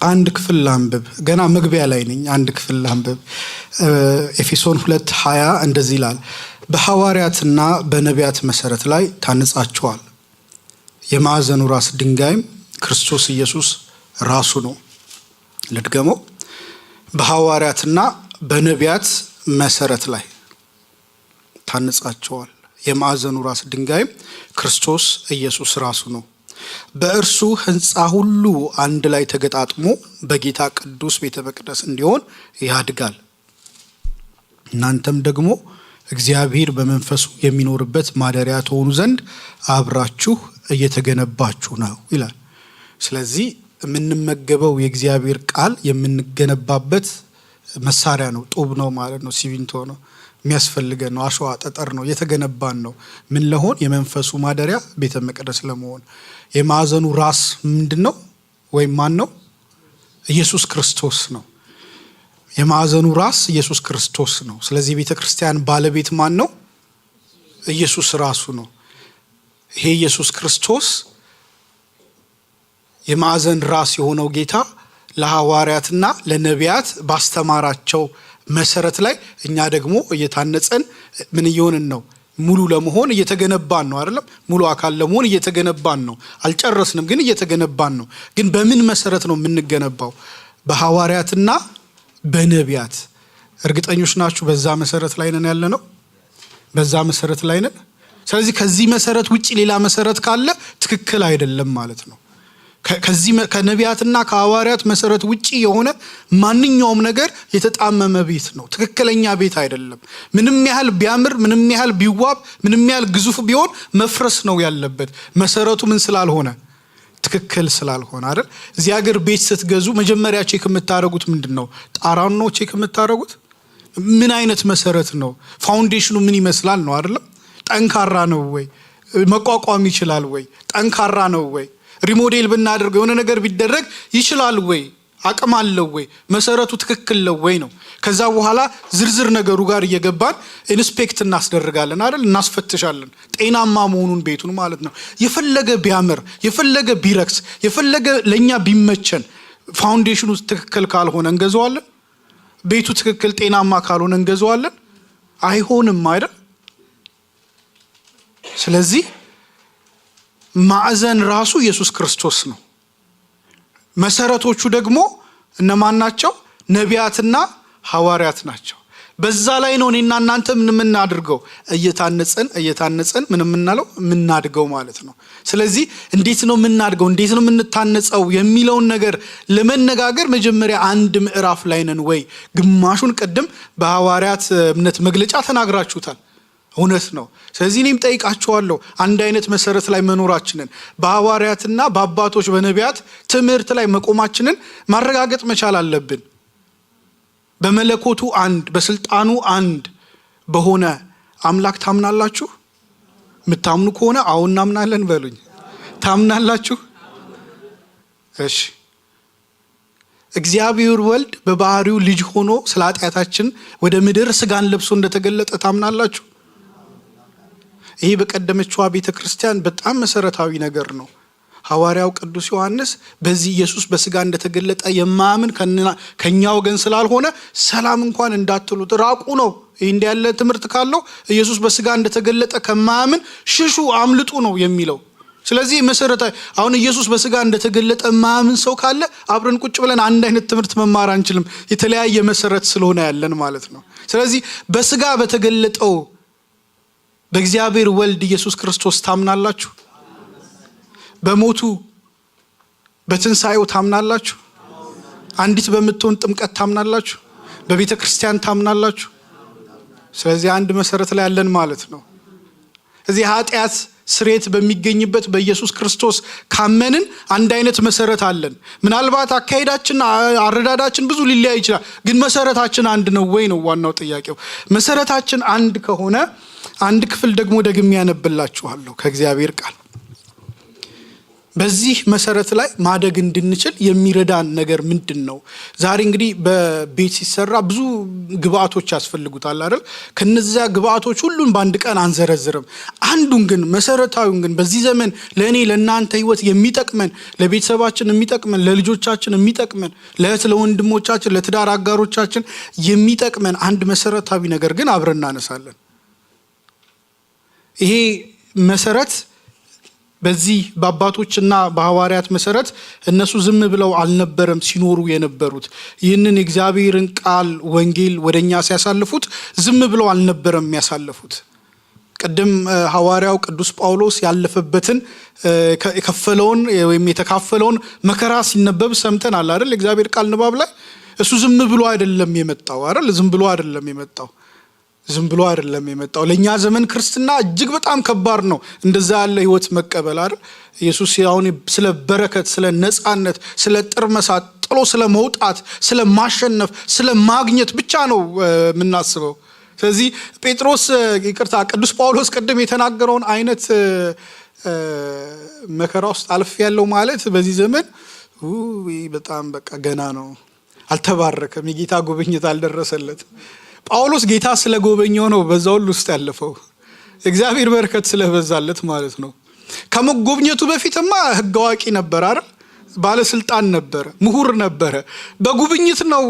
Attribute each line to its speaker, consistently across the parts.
Speaker 1: አንድ ክፍል ላንብብ። ገና መግቢያ ላይ ነኝ። አንድ ክፍል ላንብብ። ኤፌሶን 2:20 እንደዚህ ይላል፣ በሐዋርያትና በነቢያት መሰረት ላይ ታንጻችኋል፣ የማዕዘኑ ራስ ድንጋይም ክርስቶስ ኢየሱስ ራሱ ነው። ልድገመው። በሐዋርያትና በነቢያት መሰረት ላይ ታንጻችኋል፣ የማዕዘኑ ራስ ድንጋይም ክርስቶስ ኢየሱስ ራሱ ነው። በእርሱ ሕንፃ ሁሉ አንድ ላይ ተገጣጥሞ በጌታ ቅዱስ ቤተ መቅደስ እንዲሆን ያድጋል። እናንተም ደግሞ እግዚአብሔር በመንፈሱ የሚኖርበት ማደሪያ ትሆኑ ዘንድ አብራችሁ እየተገነባችሁ ነው ይላል። ስለዚህ የምንመገበው የእግዚአብሔር ቃል የምንገነባበት መሳሪያ ነው። ጡብ ነው ማለት ነው። ሲሚንቶ ነው የሚያስፈልገን ነው። አሸዋ ጠጠር ነው። የተገነባን ነው። ምን ለሆን? የመንፈሱ ማደሪያ ቤተ መቅደስ ለመሆን። የማዕዘኑ ራስ ምንድነው? ወይም ማን ነው? ኢየሱስ ክርስቶስ ነው። የማዕዘኑ ራስ ኢየሱስ ክርስቶስ ነው። ስለዚህ ቤተ ክርስቲያን ባለቤት ማን ነው? ኢየሱስ ራሱ ነው። ይሄ ኢየሱስ ክርስቶስ የማዕዘን ራስ የሆነው ጌታ ለሐዋርያትና ለነቢያት ባስተማራቸው መሰረት ላይ እኛ ደግሞ እየታነጸን ምን እየሆንን ነው? ሙሉ ለመሆን እየተገነባን ነው አይደለም? ሙሉ አካል ለመሆን እየተገነባን ነው። አልጨረስንም፣ ግን እየተገነባን ነው። ግን በምን መሰረት ነው የምንገነባው? በሐዋርያትና በነቢያት። እርግጠኞች ናችሁ? በዛ መሰረት ላይ ነን ያለ ነው። በዛ መሰረት ላይ ነን። ስለዚህ ከዚህ መሰረት ውጪ ሌላ መሰረት ካለ ትክክል አይደለም ማለት ነው። ከዚህ ከነቢያትና ከሐዋርያት መሰረት ውጪ የሆነ ማንኛውም ነገር የተጣመመ ቤት ነው። ትክክለኛ ቤት አይደለም። ምንም ያህል ቢያምር፣ ምንም ያህል ቢዋብ፣ ምንም ያህል ግዙፍ ቢሆን መፍረስ ነው ያለበት። መሰረቱ ምን ስላልሆነ? ትክክል ስላልሆነ አይደል? እዚህ ሀገር ቤት ስትገዙ መጀመሪያ ቼክ የምታደርጉት ምንድን ነው? ጣራውን ነው ቼክ የምታደርጉት። ምን አይነት መሰረት ነው? ፋውንዴሽኑ ምን ይመስላል ነው አይደለም? ጠንካራ ነው ወይ? መቋቋም ይችላል ወይ? ጠንካራ ነው ወይ? ሪሞዴል ብናደርገው የሆነ ነገር ቢደረግ ይችላል ወይ? አቅም አለው ወይ? መሰረቱ ትክክል ነው ወይ ነው። ከዛ በኋላ ዝርዝር ነገሩ ጋር እየገባን ኢንስፔክት እናስደርጋለን አይደል? እናስፈትሻለን ጤናማ መሆኑን ቤቱን ማለት ነው። የፈለገ ቢያምር፣ የፈለገ ቢረክስ፣ የፈለገ ለኛ ቢመቸን ፋውንዴሽኑ ትክክል ካልሆነ እንገዛዋለን? ቤቱ ትክክል ጤናማ ካልሆነ እንገዛዋለን? አይሆንም አይደል? ስለዚህ ማዕዘን ራሱ ኢየሱስ ክርስቶስ ነው። መሰረቶቹ ደግሞ እነማን ናቸው? ነቢያትና ሐዋርያት ናቸው። በዛ ላይ ነው እኔና እናንተ ምን የምናድርገው? እየታነጽን ምን የምናለው? የምናድገው ማለት ነው። ስለዚህ እንዴት ነው የምናድገው? እንዴት ነው የምንታነጸው የሚለውን ነገር ለመነጋገር መጀመሪያ አንድ ምዕራፍ ላይ ነን ወይ? ግማሹን ቅድም በሐዋርያት እምነት መግለጫ ተናግራችሁታል። እውነት ነው። ስለዚህ እኔም ጠይቃችኋለሁ፣ አንድ አይነት መሰረት ላይ መኖራችንን፣ በሐዋርያትና በአባቶች በነቢያት ትምህርት ላይ መቆማችንን ማረጋገጥ መቻል አለብን። በመለኮቱ አንድ፣ በስልጣኑ አንድ በሆነ አምላክ ታምናላችሁ? የምታምኑ ከሆነ አዎ እናምናለን በሉኝ። ታምናላችሁ? እሺ። እግዚአብሔር ወልድ በባህሪው ልጅ ሆኖ ስለ ኃጢአታችን ወደ ምድር ስጋን ለብሶ እንደተገለጠ ታምናላችሁ? ይሄ በቀደመችዋ ቤተ ክርስቲያን በጣም መሰረታዊ ነገር ነው። ሐዋርያው ቅዱስ ዮሐንስ በዚህ ኢየሱስ በስጋ እንደተገለጠ የማያምን ከኛ ወገን ስላልሆነ ሰላም እንኳን እንዳትሉት ራቁ ነው። ይህ እንዲህ ያለ ትምህርት ካለው ኢየሱስ በስጋ እንደተገለጠ ከማያምን ሽሹ፣ አምልጡ ነው የሚለው። ስለዚህ መሰረታዊ አሁን ኢየሱስ በስጋ እንደተገለጠ የማያምን ሰው ካለ አብረን ቁጭ ብለን አንድ አይነት ትምህርት መማር አንችልም። የተለያየ መሰረት ስለሆነ ያለን ማለት ነው። ስለዚህ በስጋ በተገለጠው በእግዚአብሔር ወልድ ኢየሱስ ክርስቶስ ታምናላችሁ? በሞቱ በትንሳኤው ታምናላችሁ? አንዲት በምትሆን ጥምቀት ታምናላችሁ? በቤተ ክርስቲያን ታምናላችሁ? ስለዚህ አንድ መሰረት ላይ ያለን ማለት ነው። እዚህ ኃጢአት ስርየት በሚገኝበት በኢየሱስ ክርስቶስ ካመንን አንድ አይነት መሰረት አለን። ምናልባት አካሄዳችን፣ አረዳዳችን ብዙ ሊለያይ ይችላል፣ ግን መሰረታችን አንድ ነው ወይ ነው ዋናው ጥያቄው። መሰረታችን አንድ ከሆነ አንድ ክፍል ደግሞ ደግሜ ያነብላችኋለሁ ከእግዚአብሔር ቃል። በዚህ መሰረት ላይ ማደግ እንድንችል የሚረዳን ነገር ምንድነው? ዛሬ እንግዲህ በቤት ሲሰራ ብዙ ግብአቶች ያስፈልጉታል አይደል? ከነዚያ ግብአቶች ሁሉን በአንድ ቀን አንዘረዝርም። አንዱን ግን መሰረታዊውን ግን በዚህ ዘመን ለኔ ለናንተ ህይወት የሚጠቅመን፣ ለቤተሰባችን የሚጠቅመን፣ ለልጆቻችን የሚጠቅመን፣ ለእህት ለወንድሞቻችን፣ ለትዳር አጋሮቻችን የሚጠቅመን አንድ መሰረታዊ ነገር ግን አብረን እናነሳለን። ይሄ መሰረት በዚህ በአባቶችና በሐዋርያት መሰረት እነሱ ዝም ብለው አልነበረም ሲኖሩ የነበሩት። ይህንን የእግዚአብሔርን ቃል ወንጌል ወደኛ ሲያሳልፉት ዝም ብለው አልነበረም የሚያሳልፉት። ቅድም ሐዋርያው ቅዱስ ጳውሎስ ያለፈበትን የከፈለውን ወይም የተካፈለውን መከራ ሲነበብ ሰምተናል አይደል? የእግዚአብሔር ቃል ንባብ ላይ እሱ ዝም ብሎ አይደለም የመጣው አይደል? ዝም ብሎ አይደለም የመጣው። ለኛ ዘመን ክርስትና እጅግ በጣም ከባድ ነው እንደዛ ያለ ህይወት መቀበል አይደል? ኢየሱስ አሁን ስለ በረከት፣ ስለ ነፃነት፣ ስለ ጥርመሳ ጥሎ ስለ መውጣት፣ ስለ ማሸነፍ፣ ስለ ማግኘት ብቻ ነው የምናስበው። ስለዚህ ቅዱስ ጳውሎስ ቅድም የተናገረውን አይነት መከራ ውስጥ አልፍ ያለው ማለት በዚህ ዘመን በጣም በቃ ገና ነው፣ አልተባረከም፣ የጌታ ጉብኝት አልደረሰለትም። ጳውሎስ ጌታ ስለጎበኘው ነው በዛ ሁሉ ውስጥ ያለፈው። እግዚአብሔር በረከት ስለበዛለት ማለት ነው። ከመጎብኘቱ በፊትማ ህግ አዋቂ ነበር አይደል? ባለስልጣን ነበረ፣ ምሁር ነበረ። በጉብኝት ነው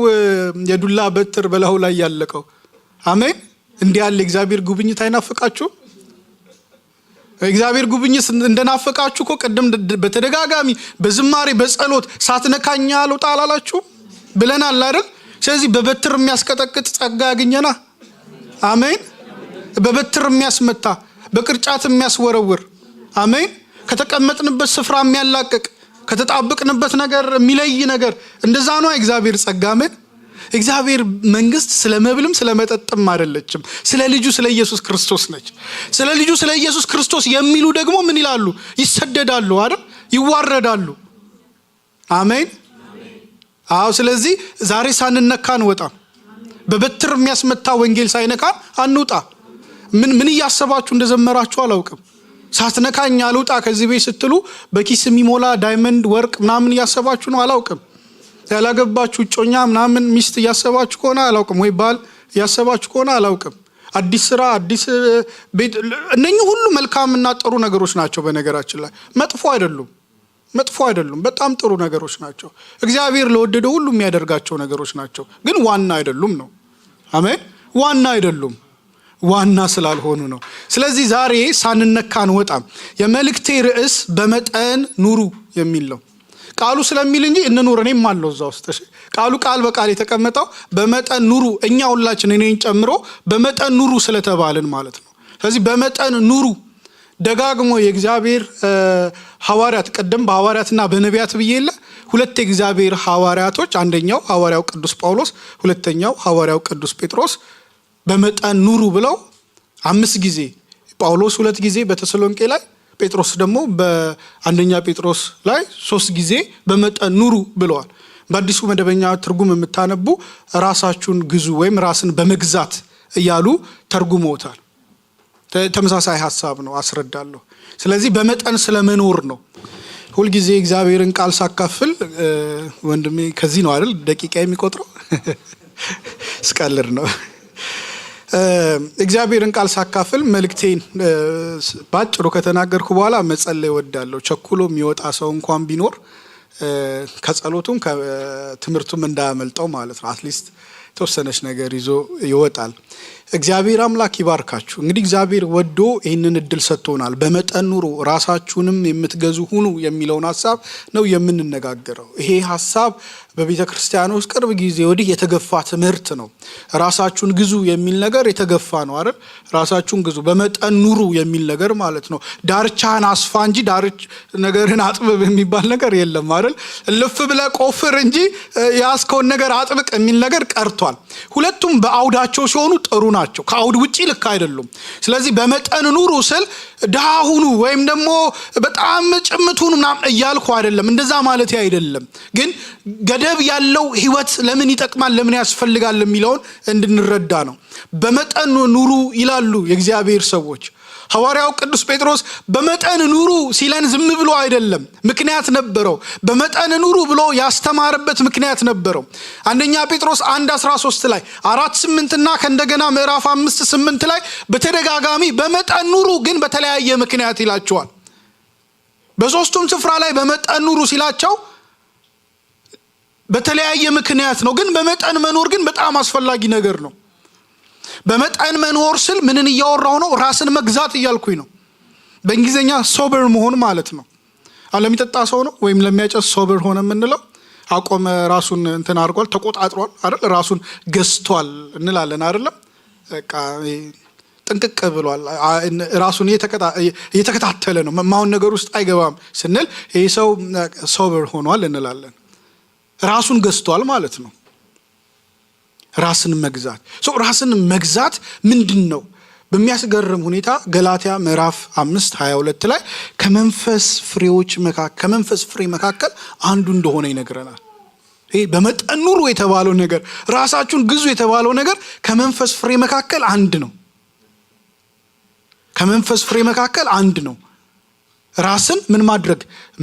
Speaker 1: የዱላ በትር በላዩ ላይ ያለቀው። አሜን። እንዲህ ያለ እግዚአብሔር ጉብኝት አይናፍቃችሁ? እግዚአብሔር ጉብኝት እንደናፈቃችሁ እኮ ቅድም በተደጋጋሚ በዝማሬ በጸሎት ሳትነካኛ አልወጣ አላላችሁ ብለናል አይደል? ስለዚህ በበትር የሚያስቀጠቅጥ ጸጋ ያገኘና አሜን። በበትር የሚያስመታ በቅርጫት የሚያስወረውር አሜን። ከተቀመጥንበት ስፍራ የሚያላቅቅ ከተጣበቅንበት ነገር የሚለይ ነገር እንደዛ ነው እግዚአብሔር ጸጋ። አሜን። እግዚአብሔር መንግስት ስለ መብልም ስለ መጠጥም አይደለችም፣ ስለ ልጁ ስለ ኢየሱስ ክርስቶስ ነች። ስለ ልጁ ስለ ኢየሱስ ክርስቶስ የሚሉ ደግሞ ምን ይላሉ? ይሰደዳሉ አይደል? ይዋረዳሉ። አሜን። አዎ። ስለዚህ ዛሬ ሳንነካ አንወጣ። በበትር የሚያስመታ ወንጌል ሳይነካ አንውጣ። ምን እያሰባችሁ እንደዘመራችሁ አላውቅም። ሳትነካኝ አልውጣ ከዚህ ቤት ስትሉ በኪስ የሚሞላ ዳይመንድ ወርቅ ምናምን እያሰባችሁ ነው አላውቅም። ያላገባችሁ እጮኛ ምናምን ሚስት እያሰባችሁ ከሆነ አላውቅም፣ ወይ ባል እያሰባችሁ ከሆነ አላውቅም። አዲስ ስራ፣ አዲስ ቤት፣ እነኚህ ሁሉ መልካምና ጥሩ ነገሮች ናቸው። በነገራችን ላይ መጥፎ አይደሉም፣ በጣም ጥሩ ነገሮች ናቸው። እግዚአብሔር ለወደደው ሁሉ የሚያደርጋቸው ነገሮች ናቸው። ግን ዋና አይደሉም ነው። አሜን። ዋና አይደሉም፣ ዋና ስላልሆኑ ነው። ስለዚህ ዛሬ ሳንነካ አንወጣም። የመልእክቴ ርዕስ በመጠን ኑሩ የሚል ነው። ቃሉ ስለሚል እንጂ እንኑር እኔም አለው እዛ ውስጥ። ቃሉ ቃል በቃል የተቀመጠው በመጠን ኑሩ፣ እኛ ሁላችን እኔን ጨምሮ በመጠን ኑሩ ስለተባልን ማለት ነው። ስለዚህ በመጠን ኑሩ ደጋግሞ የእግዚአብሔር ሐዋርያት፣ ቀደም በሐዋርያትና በነቢያት ብዬለ ሁለት የእግዚአብሔር ሐዋርያቶች፣ አንደኛው ሐዋርያው ቅዱስ ጳውሎስ፣ ሁለተኛው ሐዋርያው ቅዱስ ጴጥሮስ በመጠን ኑሩ ብለው 5 ጊዜ፣ ጳውሎስ 2 ጊዜ በተሰሎንቄ ላይ፣ ጴጥሮስ ደግሞ በአንደኛ ጴጥሮስ ላይ 3 ጊዜ በመጠን ኑሩ ብለዋል። በአዲሱ መደበኛ ትርጉም የምታነቡ ራሳችሁን ግዙ ወይም ራስን በመግዛት እያሉ ተርጉመውታል። ተመሳሳይ ሐሳብ ነው፣ አስረዳለሁ። ስለዚህ በመጠን ስለመኖር ነው። ሁልጊዜ እግዚአብሔርን ቃል ሳካፍል ወንድሜ ከዚህ ነው አይደል ደቂቃ የሚቆጥረው? ስቀልድ ነው። እግዚአብሔርን ቃል ሳካፍል መልእክቴን ባጭሩ ከተናገርኩ በኋላ መጸለይ እወዳለሁ። ቸኩሎ የሚወጣ ሰው እንኳን ቢኖር ከጸሎቱም ከትምህርቱም እንዳያመልጠው ማለት ነው። አትሊስት የተወሰነች ነገር ይዞ ይወጣል። እግዚአብሔር አምላክ ይባርካችሁ። እንግዲህ እግዚአብሔር ወዶ ይህንን እድል ሰጥቶናል። በመጠን ኑሩ፣ ራሳችሁንም የምትገዙ ሁኑ የሚለውን ሐሳብ ነው የምንነጋገረው። ይሄ ሐሳብ በቤተ ክርስቲያን ውስጥ ቅርብ ጊዜ ወዲህ የተገፋ ትምህርት ነው። ራሳችሁን ግዙ የሚል ነገር የተገፋ ነው አይደል? ራሳችሁን ግዙ፣ በመጠን ኑሩ የሚል ነገር ማለት ነው። ዳርቻህን አስፋ እንጂ ነገርህን አጥብብ የሚባል ነገር የለም አይደል? ልፍ ብለህ ቆፍር እንጂ ያስከውን ነገር አጥብቅ የሚል ነገር ቀርቷል። ሁለቱም በአውዳቸው ሲሆኑ ጥሩ ናቸው፣ ከአውድ ውጪ ልክ አይደሉም። ስለዚህ በመጠን ኑሩ ስል ድሃ ሁኑ ወይም ደግሞ በጣም ጭምት ሁኑ ምናምን እያልኩ አይደለም። እንደዛ ማለት አይደለም። ግን ገደብ ያለው ህይወት ለምን ይጠቅማል፣ ለምን ያስፈልጋል የሚለውን እንድንረዳ ነው። በመጠን ኑሩ ይላሉ የእግዚአብሔር ሰዎች። ሐዋርያው ቅዱስ ጴጥሮስ በመጠን ኑሩ ሲለን ዝም ብሎ አይደለም፣ ምክንያት ነበረው። በመጠን ኑሩ ብሎ ያስተማረበት ምክንያት ነበረው። አንደኛ ጴጥሮስ 1:13 ላይ 4:8 እና ከእንደገና ምዕራፍ 5:8 ላይ በተደጋጋሚ በመጠን ኑሩ ግን በተለያየ ምክንያት ይላቸዋል። በሶስቱም ስፍራ ላይ በመጠን ኑሩ ሲላቸው በተለያየ ምክንያት ነው። ግን በመጠን መኖር ግን በጣም አስፈላጊ ነገር ነው። በመጠን መኖር ስል ምንን እያወራው ነው? ራስን መግዛት እያልኩኝ ነው። በእንግሊዝኛ ሶበር መሆን ማለት ነው። ለሚጠጣ ሰው ነው ወይም ለሚያጨስ ሶበር ሆነ የምንለው አቆመ፣ ራሱን እንትን አድርጓል፣ ተቆጣጥሯል አይደል? ራሱን ገዝቷል እንላለን አይደለም? በቃ ጥንቅቅ ብሏል፣ ራሱን እየተከታተለ ነው፣ ማውን ነገር ውስጥ አይገባም ስንል ይሄ ሰው ሶበር ሆኗል እንላለን። ራሱን ገዝቷል ማለት ነው። ራስን መግዛት ራስን መግዛት ምንድን ነው? በሚያስገርም ሁኔታ ገላትያ ምዕራፍ 5:22 ላይ ከመንፈስ ፍሬ መካከል አንዱ እንደሆነ ይነግረናል። ይሄ በመጠን ኑሩ የተባለው ነገር፣ ራሳችሁን ግዙ የተባለው ነገር ከመንፈስ ፍሬ መካከል አንድ ነው። ከመንፈስ ፍሬ መካከል አንድ ነው። ራስን ምን ማድረግ?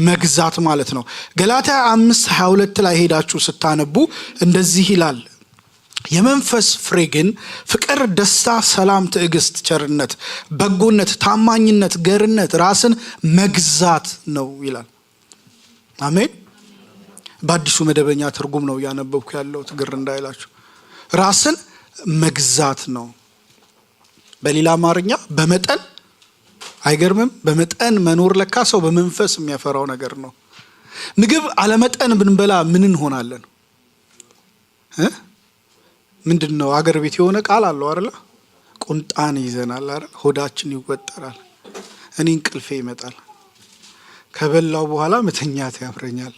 Speaker 1: መግዛት ማለት ነው። ገላትያ 5:22 ላይ ሄዳችሁ ስታነቡ እንደዚህ ይላል፣ የመንፈስ ፍሬ ግን ፍቅር፣ ደስታ፣ ሰላም፣ ትዕግስት፣ ቸርነት፣ በጎነት፣ ታማኝነት፣ ገርነት፣ ራስን መግዛት ነው ይላል። አሜን። በአዲሱ መደበኛ ትርጉም ነው ያነበብኩ ያለው፣ ትግር እንዳይላችሁ። ራስን መግዛት ነው። በሌላ አማርኛ በመጠን አይገርምም? በመጠን መኖር ለካ ሰው በመንፈስ የሚያፈራው ነገር ነው። ምግብ አለመጠን ብንበላ ምን እንሆናለን? ምንድነው? አገር ቤት የሆነ ቃል አለው አይደል? ቁንጣን ይዘናል አይደል? ሆዳችን ይወጠራል፣ እኔ እንቅልፌ ይመጣል፣ ከበላው በኋላ መተኛት ያምረኛል።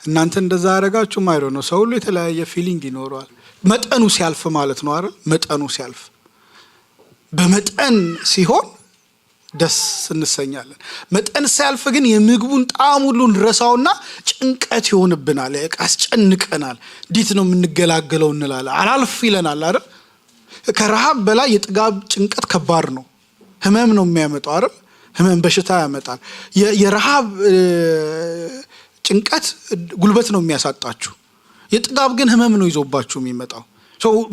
Speaker 1: እናንተ እንደዛ ያደረጋችሁም አይዶ ነው። ሰው ሁሉ የተለያየ ፊሊንግ ይኖረዋል። መጠኑ ሲያልፍ ማለት ነው አይደል? መጠኑ ሲያልፍ፣ በመጠን ሲሆን ደስ እንሰኛለን። መጠን ሲያልፍ ግን የምግቡን ጣዕም ሁሉ እንረሳውና ጭንቀት ይሆንብናል፣ ያስጨንቀናል። እንዴት ነው የምንገላገለው እንላለን። አላልፍ ይለናል አይደል? ከረሃብ በላይ የጥጋብ ጭንቀት ከባድ ነው። ህመም ነው የሚያመጣው አይደል? ህመም በሽታ ያመጣል። የረሃብ ጭንቀት ጉልበት ነው የሚያሳጣችሁ። የጥጋብ ግን ህመም ነው ይዞባችሁ የሚመጣው።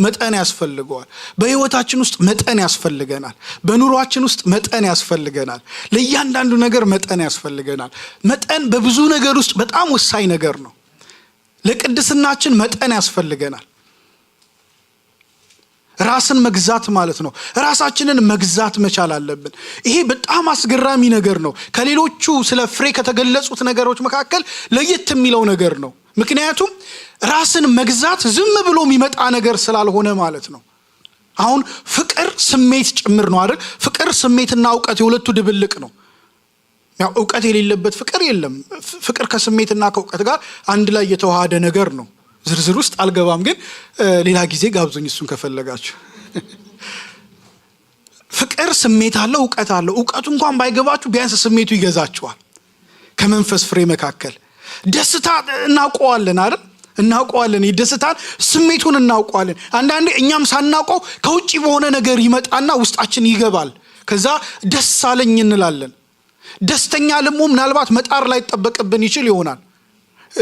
Speaker 1: መጠን ያስፈልገዋል። በህይወታችን ውስጥ መጠን ያስፈልገናል። በኑሯችን ውስጥ መጠን ያስፈልገናል። ለእያንዳንዱ ነገር መጠን ያስፈልገናል። መጠን በብዙ ነገር ውስጥ በጣም ወሳኝ ነገር ነው። ለቅድስናችን መጠን ያስፈልገናል። ራስን መግዛት ማለት ነው። ራሳችንን መግዛት መቻል አለብን። ይሄ በጣም አስገራሚ ነገር ነው። ከሌሎቹ ስለ ፍሬ ከተገለጹት ነገሮች መካከል ለየት የሚለው ነገር ነው። ምክንያቱም ራስን መግዛት ዝም ብሎ የሚመጣ ነገር ስላልሆነ ማለት ነው። አሁን ፍቅር ስሜት ጭምር ነው አይደል? ፍቅር ስሜትና እውቀት የሁለቱ ድብልቅ ነው። ያው እውቀት የሌለበት ፍቅር የለም። ፍቅር ከስሜትና ከእውቀት ጋር አንድ ላይ የተዋሃደ ነገር ነው። ዝርዝር ውስጥ አልገባም፣ ግን ሌላ ጊዜ ጋብዙኝ እሱን ከፈለጋችሁ። ፍቅር ስሜት አለው፣ እውቀት አለው። እውቀቱ እንኳን ባይገባችሁ ቢያንስ ስሜቱ ይገዛችኋል። ከመንፈስ ፍሬ መካከል ደስታ እናውቀዋለን አይደል? እናውቀዋለን። የደስታን ስሜቱን እናውቀዋለን። አንዳንዴ እኛም ሳናውቀው ከውጪ በሆነ ነገር ይመጣና ውስጣችን ይገባል። ከዛ ደስ አለኝ እንላለን። ደስተኛ ለሞ ምናልባት መጣር ላይ ተጠበቅብን ይችል ይሆናል።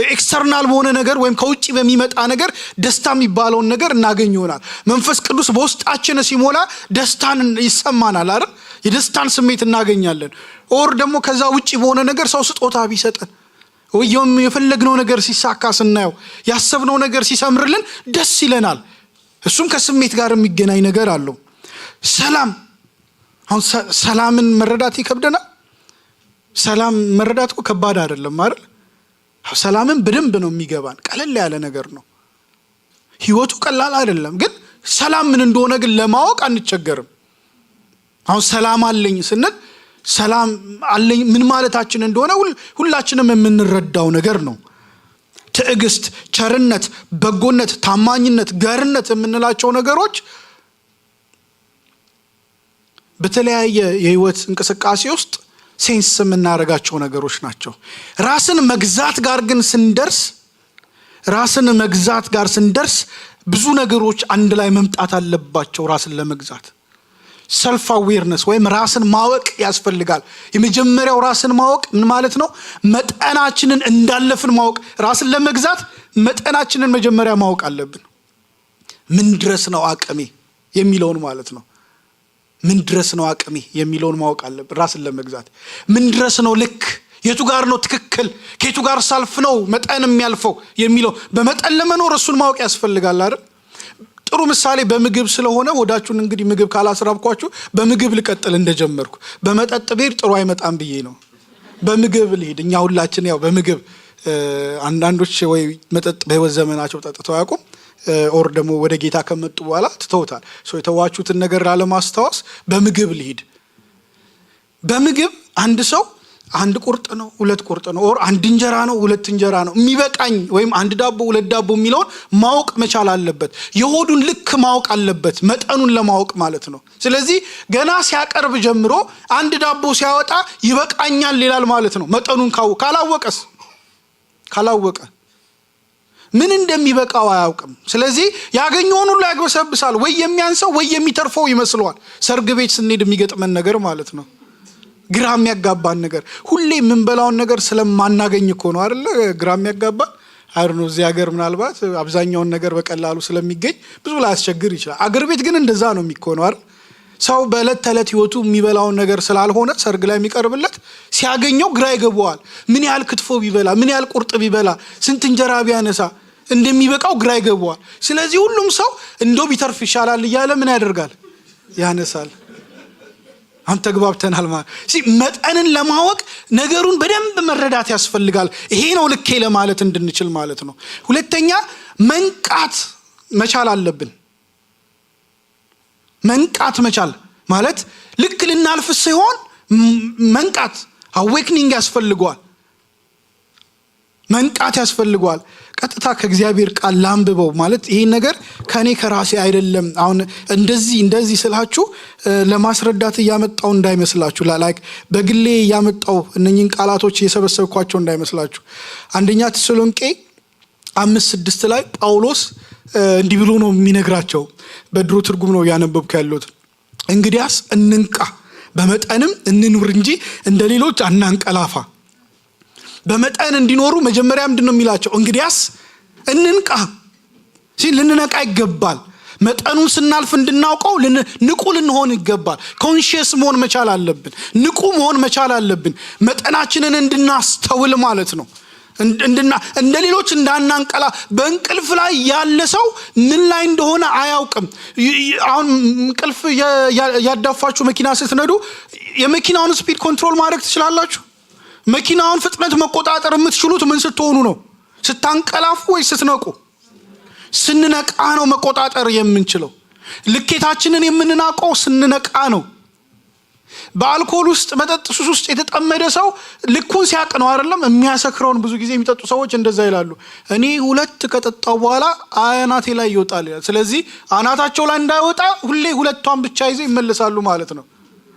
Speaker 1: ኤክስተርናል በሆነ ነገር ወይም ከውጪ በሚመጣ ነገር ደስታ የሚባለውን ነገር እናገኝ ይሆናል። መንፈስ ቅዱስ በውስጣችን ሲሞላ ደስታን ይሰማናል አይደል? የደስታን ስሜት እናገኛለን። ኦር ደግሞ ከዛ ውጪ በሆነ ነገር ሰው ስጦታ ቢሰጠን ወይም የፈለግነው ነገር ሲሳካ ስናየው፣ ያሰብነው ነገር ሲሰምርልን ደስ ይለናል። እሱም ከስሜት ጋር የሚገናኝ ነገር አለው። ሰላም፣ አሁን ሰላምን መረዳት ይከብደናል። ሰላም መረዳት እኮ ከባድ አይደለም አይደል? ሰላምን በደንብ ነው የሚገባን። ቀለል ያለ ነገር ነው። ህይወቱ ቀላል አይደለም፣ ግን ሰላም ምን እንደሆነ ግን ለማወቅ አንቸገርም። አሁን ሰላም አለኝ ስንል ሰላም አለኝ ምን ማለታችን እንደሆነ ሁላችንም የምንረዳው ነገር ነው። ትዕግስት፣ ቸርነት፣ በጎነት፣ ታማኝነት፣ ገርነት የምንላቸው ነገሮች በተለያየ የህይወት እንቅስቃሴ ውስጥ ሴንስ የምናደርጋቸው ነገሮች ናቸው። ራስን መግዛት ጋር ስንደርስ ብዙ ነገሮች አንድ ላይ መምጣት አለባቸው። ራስን ለመግዛት ሰልፍ አዌርነስ ወይም ራስን ማወቅ ያስፈልጋል። የመጀመሪያው ራስን ማወቅ ምን ማለት ነው? መጠናችንን እንዳለፍን ማወቅ። ራስን ለመግዛት መጠናችንን መጀመሪያ ማወቅ አለብን። ምን ድረስ ነው አቅሜ የሚለውን ማለት ነው። ምን ድረስ ነው አቅሜ የሚለውን ማወቅ አለብን ራስን ለመግዛት። ምን ድረስ ነው ልክ፣ የቱ ጋር ነው ትክክል፣ ከየቱ ጋር ሳልፍ ነው መጠን የሚያልፈው የሚለው በመጠን ለመኖር እሱን ማወቅ ያስፈልጋል አይደል? ጥሩ ምሳሌ በምግብ ስለሆነ ወዳችሁን እንግዲህ ምግብ ካላስራብኳችሁ በምግብ ልቀጥል እንደጀመርኩ። በመጠጥ ቤት ጥሩ አይመጣም ብዬ ነው በምግብ ልሄድ። እኛ ሁላችን ያው በምግብ አንዳንዶች ወይ መጠጥ በህይወት ዘመናቸው ጠጥተው ያውቁም ኦር ደግሞ ወደ ጌታ ከመጡ በኋላ ትተውታል። የተዋችሁትን ነገር ላለማስታወስ በምግብ ልሂድ። በምግብ አንድ ሰው አንድ ቁርጥ ነው ሁለት ቁርጥ ነው ኦር አንድ እንጀራ ነው ሁለት እንጀራ ነው የሚበቃኝ ወይም አንድ ዳቦ ሁለት ዳቦ የሚለውን ማወቅ መቻል አለበት። የሆዱን ልክ ማወቅ አለበት መጠኑን ለማወቅ ማለት ነው። ስለዚህ ገና ሲያቀርብ ጀምሮ አንድ ዳቦ ሲያወጣ ይበቃኛል ይላል ማለት ነው። መጠኑን ካላወቀ ምን እንደሚበቃው አያውቅም። ስለዚህ ያገኘውን ሁሉ ያግበሰብሳል። ወይ የሚያንሰው ወይ የሚተርፈው ይመስለዋል። ሰርግ ቤት ስንሄድ የሚገጥመን ነገር ማለት ነው። ግራ የሚያጋባን ነገር ሁሌ የምንበላውን ነገር ስለማናገኝ እኮ ነው አይደል? ግራ የሚያጋባን አይደል? እዚህ ሀገር ምናልባት አብዛኛውን ነገር በቀላሉ ስለሚገኝ ብዙ ላይ ያስቸግር ይችላል። አገር ቤት ግን እንደዛ ነው የሚኮነው አይደል? ሰው በዕለት ተዕለት ህይወቱ የሚበላውን ነገር ስላልሆነ ሰርግ ላይ የሚቀርብለት ሲያገኘው ግራ ይገባዋል። ምን ያህል ክትፎ ቢበላ፣ ምን ያህል ቁርጥ ቢበላ፣ ስንት እንጀራ ቢያነሳ እንደሚበቃው ግራ ይገባዋል። ስለዚህ ሁሉም ሰው እንደው ቢተርፍ ይሻላል እያለ ምን ያደርጋል? ያነሳል። አንተ ተግባብተናል ማለት መጠንን ለማወቅ ነገሩን በደንብ መረዳት ያስፈልጋል። ይሄ ነው ልኬ ለማለት እንድንችል ማለት ነው። ሁለተኛ መንቃት መቻል አለብን። መንቃት መቻል ማለት ልክ ልናልፍ ሲሆን መንቃት አዌክኒንግ ያስፈልገዋል። መንቃት ያስፈልገዋል። ቀጥታ ከእግዚአብሔር ቃል ላንብበው ማለት ይሄ ነገር ከኔ ከራሴ አይደለም። አሁን እንደዚህ ስላችሁ ለማስረዳት እያመጣው እንዳይመስላችሁ ላይክ በግሌ እያመጣው እነኚህን ቃላቶች እየሰበሰብኳቸው እንዳይመስላችሁ። አንደኛ ተሰሎንቄ 5:6 ላይ ጳውሎስ እንዲህ ብሎ ነው የሚነግራቸው። በድሮ ትርጉም ነው ያነበብኩ ያለሁት። እንግዲያስ እንንቃ፣ በመጠንም እንኑር እንጂ እንደሌሎች አናንቀላፋ። በመጠን እንዲኖሩ መጀመሪያ ምንድነው የሚላቸው? እንግዲያስ እንንቃ ልንነቃ ይገባል። መጠኑን ስናልፍ እንድናውቀው ንቁ ልንሆን ይገባል። ኮንሺየስ መሆን መቻል አለብን። ንቁ መሆን መቻል አለብን። መጠናችንን እንድናስተውል ማለት ነው። እንደ ሌሎች እንዳናንቀላ። በእንቅልፍ ላይ ያለ ሰው ምን ላይ እንደሆነ አያውቅም። አሁን እንቅልፍ ያዳፋችሁ መኪና ስትነዱ የመኪናውን ስፒድ ኮንትሮል ማድረግ ትችላላችሁ? መኪናውን ፍጥነት መቆጣጠር የምትችሉት ምን ስትሆኑ ነው? ስታንቀላፉ ወይ ስትነቁ? ስንነቃ ነው መቆጣጠር የምንችለው። ልኬታችንን የምንናቀው ስንነቃ ነው። በአልኮል ውስጥ መጠጥ ሱስ ውስጥ የተጠመደ ሰው ልኩን ሲያቅ ነው አይደለም የሚያሰክረውን። ብዙ ጊዜ የሚጠጡ ሰዎች እንደዛ ይላሉ። እኔ 2 ከጠጣው በኋላ አናቴ ላይ ይወጣል ይላል። ስለዚህ አናታቸው ላይ እንዳይወጣ ሁሌ 2ቷን ብቻ ይዘው ይመለሳሉ ማለት ነው።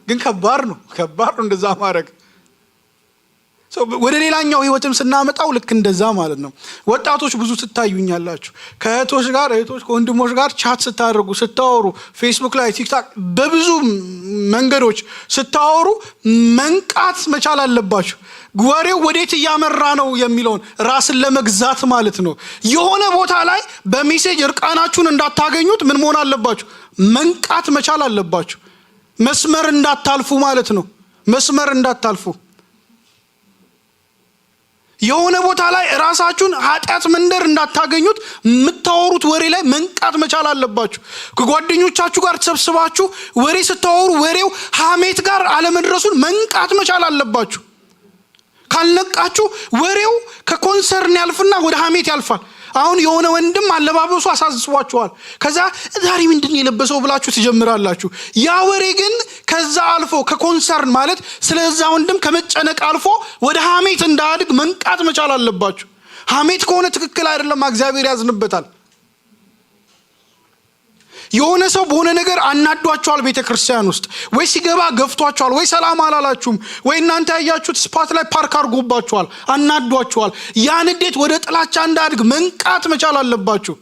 Speaker 1: ግን ከባድ ነው እንደዛ ማድረግ። ወደ ሌላኛው ህይወትም ስናመጣው ልክ እንደዛ ማለት ነው። ወጣቶች ብዙ ትታዩኛላችሁ። ከእህቶች ከወንድሞች ጋር ቻት ስታደርጉ ስታወሩ፣ ፌስቡክ ላይ ቲክቶክ፣ በብዙ መንገዶች ስታወሩ መንቃት መቻል አለባችሁ። ወሬው ወዴት እያመራ ነው የሚለውን ራስን ለመግዛት ማለት ነው። የሆነ ቦታ ላይ በሜሴጅ እርቃናችሁን እንዳታገኙት ምን መሆን አለባችሁ? መንቃት መቻል አለባችሁ። መስመር እንዳታልፉ ማለት ነው። መስመር እንዳታልፉ። የሆነ ቦታ ላይ ራሳችሁን ኃጢአት መንደር እንዳታገኙት የምታወሩት ወሬ ላይ መንቃት መቻል አለባችሁ። ከጓደኞቻችሁ ጋር ተሰብስባችሁ ወሬ ስታወሩ ወሬው ሐሜት ጋር አለመድረሱን መንቃት መቻል አለባችሁ። ካልነቃችሁ ወሬው ከኮንሰርን ያልፍና ወደ ሐሜት ያልፋል። አሁን የሆነ ወንድም አለባበሱ አሳስቧችኋል። ከዛ ዛሬ ምንድን የለበሰው ብላችሁ ትጀምራላችሁ። ያ ወሬ ግን ከዛ አልፎ ከኮንሰርን ማለት ስለዛ ወንድም ከመጨነቅ አልፎ ወደ ሐሜት እንዳያድግ መንቃት መቻል አለባችሁ። ሐሜት ከሆነ ትክክል አይደለም፣ እግዚአብሔር ያዝንበታል። የሆነ ሰው በሆነ ነገር አናዷቸዋል ቤተክርስቲያን ውስጥ፣ ወይ ሲገባ ገፍቷቸዋል፣ ወይ ሰላም አላላችሁም፣ ወይ እናንተ ያያችሁት ስፓት ላይ ፓርክ አድርጎባቸዋል፣ አናዷቸዋል። ያን እንዴት ወደ ጥላቻ እንዳያድግ መንቃት መቻል አለባችሁ።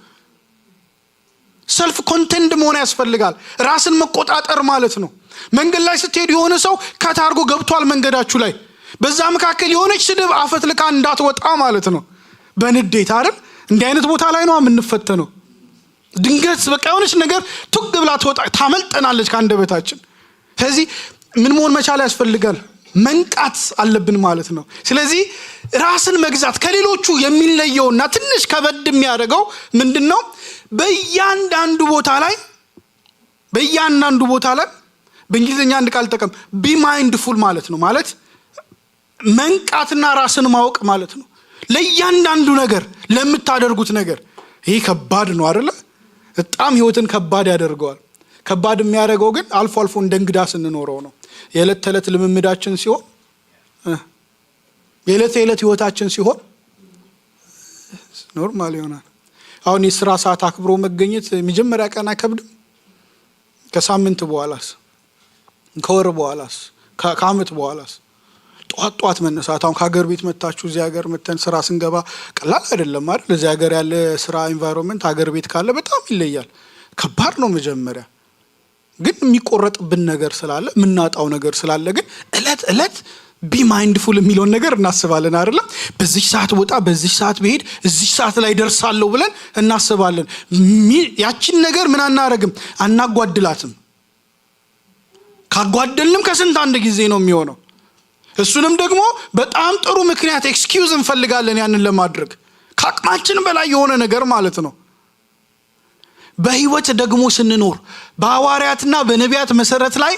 Speaker 1: ሰልፍ ኮንቴንድ መሆን ያስፈልጋል። ራስን መቆጣጠር ማለት ነው። መንገድ ላይ ስትሄዱ የሆነ ሰው ከታርጎ ገብቷል መንገዳችሁ ላይ፣ በዛ መካከል የሆነች ስድብ አፈትልካ እንዳትወጣ ማለት ነው። በንዴት አይደል? እንዲህ አይነት ቦታ ላይ ነው የምንፈተነው። ድንገት በቃ የሆነች ነገር ቱግ ብላ ትወጣ ታመልጠናለች ከአንደበታችን። ስለዚህ ምን መሆን መቻል ያስፈልጋል? መንቃት አለብን ማለት ነው። ስለዚህ ራስን መግዛት ከሌሎቹ የሚለየውና ትንሽ ከበድ የሚያደርገው ምንድነው? በእያንዳንዱ ቦታ ላይ በእንግሊዝኛ አንድ ቃል ተጠቀም፣ ቢ ማይንድፉል ማለት ነው። ማለት መንቃትና ራስን ማወቅ ማለት ነው። ለእያንዳንዱ ነገር፣ ለምታደርጉት ነገር። ይሄ ከባድ ነው አይደለ? በጣም ህይወትን ከባድ ያደርገዋል። ከባድ የሚያደርገው ግን አልፎ አልፎ እንደ እንግዳ ስንኖረው ነው። የዕለት ተዕለት ልምምዳችን ሲሆን፣ የዕለት ተዕለት ህይወታችን ሲሆን ኖርማል ይሆናል። አሁን የሥራ ሰዓት አክብሮ መገኘት መጀመሪያ ቀን አይከብድም? ከሳምንት በኋላስ? ከወር በኋላስ? ከዓመት በኋላስ? ጧት መነሳት። አሁን ከሀገር ቤት መታችሁ እዚህ ሀገር መተን ስራ ስንገባ ቀላል አይደለም አይደል? እዚህ ሀገር ያለ ስራ ኢንቫይሮንመንት ሀገር ቤት ካለ በጣም ይለያል። ከባድ ነው መጀመሪያ። ግን የሚቆረጥብን ነገር ስላለ፣ የምናጣው ነገር ስላለ ግን እለት ቢ ማይንድፉል የሚለውን ነገር እናስባለን አይደለም? በዚህ ሰዓት ወጣ፣ በዚህ ሰዓት ብሄድ እዚህ ሰዓት ላይ ደርሳለሁ ብለን እናስባለን። ያችን ነገር ምን አናረግም? አናጓድላትም። ካጓደልንም ከስንት አንድ ጊዜ ነው የሚሆነው። እሱንም ደግሞ በጣም ጥሩ ምክንያት ኤክስኪውዝ እንፈልጋለን ያንን ለማድረግ፣ ከአቅማችን በላይ የሆነ ነገር ማለት ነው። በህይወት ደግሞ ስንኖር በሐዋርያትና በነቢያት መሰረት ላይ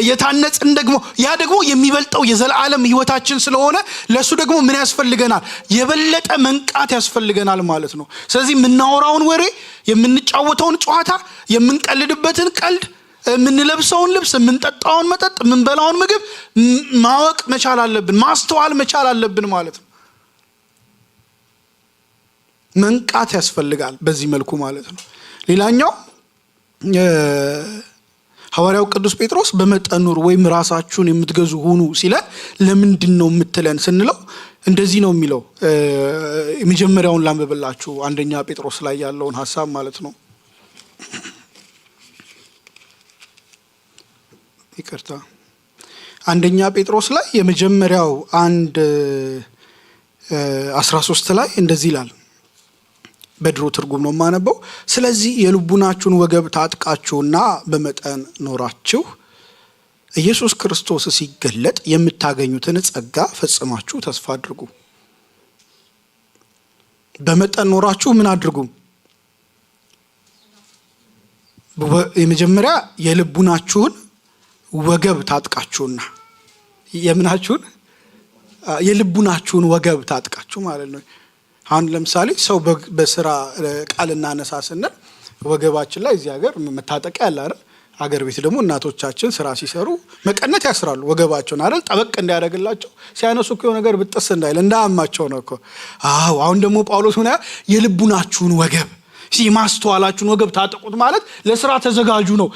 Speaker 1: እየታነጽን ደግሞ ያ ደግሞ የሚበልጠው የዘላለም ህይወታችን ስለሆነ ለሱ ደግሞ ምን ያስፈልገናል? የበለጠ መንቃት ያስፈልገናል ማለት ነው። ስለዚህ የምናወራውን ወሬ፣ የምንጫወተውን ጨዋታ፣ የምንቀልድበትን ቀልድ፣ የምንለብሰውን ልብስ፣ የምንጠጣውን መጠጥ፣ የምንበላውን ምግብ ማወቅ መቻል አለብን፣ ማስተዋል መቻል አለብን ማለት ነው። መንቃት ያስፈልጋል በዚህ መልኩ ማለት ነው። ሌላኛው ሐዋርያው ቅዱስ ጴጥሮስ በመጠን ኑሩ ወይም ራሳችሁን የምትገዙ ሁኑ ሲለን ለምንድን ነው የምትለን ስንለው እንደዚህ ነው የሚለው። የመጀመሪያውን ላንብብላችሁ፣ አንደኛ ጴጥሮስ ላይ ያለውን ሐሳብ ማለት ነው። ይቅርታ፣ አንደኛ ጴጥሮስ ላይ የመጀመሪያው 1:13 ላይ እንደዚህ ይላል። በድሮ ትርጉም ነው የማነበው። ስለዚህ የልቡናችሁን ወገብ ታጥቃችሁና በመጠን ኖራችሁ ኢየሱስ ክርስቶስ ሲገለጥ የምታገኙትን ጸጋ ፈጽማችሁ ተስፋ አድርጉ። በመጠን ኖራችሁ ምን አድርጉ? የመጀመሪያ የልቡናችሁን ወገብ ታጥቃችሁና፣ የልቡናችሁን ወገብ ታጥቃችሁ ማለት ነው። አሁን ለምሳሌ ሰው በስራ ቃል እናነሳ ስንል ወገባችን ላይ እዚህ ሀገር መታጠቂያ ያለ አይደል? ሀገር ቤት ደግሞ እናቶቻችን ስራ ሲሰሩ መቀነት ያስራሉ ወገባቸውን አይደል? ጠበቅ እንዲያደርግላቸው፣ ሲያነሱ እኮ ነገር ብጥስ እንዳይል እንዳያማቸው ነው እኮ። አሁን ደግሞ ጳውሎስ ሆነ የልቡናችሁን ወገብ፣ የማስተዋላችሁን ወገብ ታጠቁት ማለት ለስራ ተዘጋጁ ነው።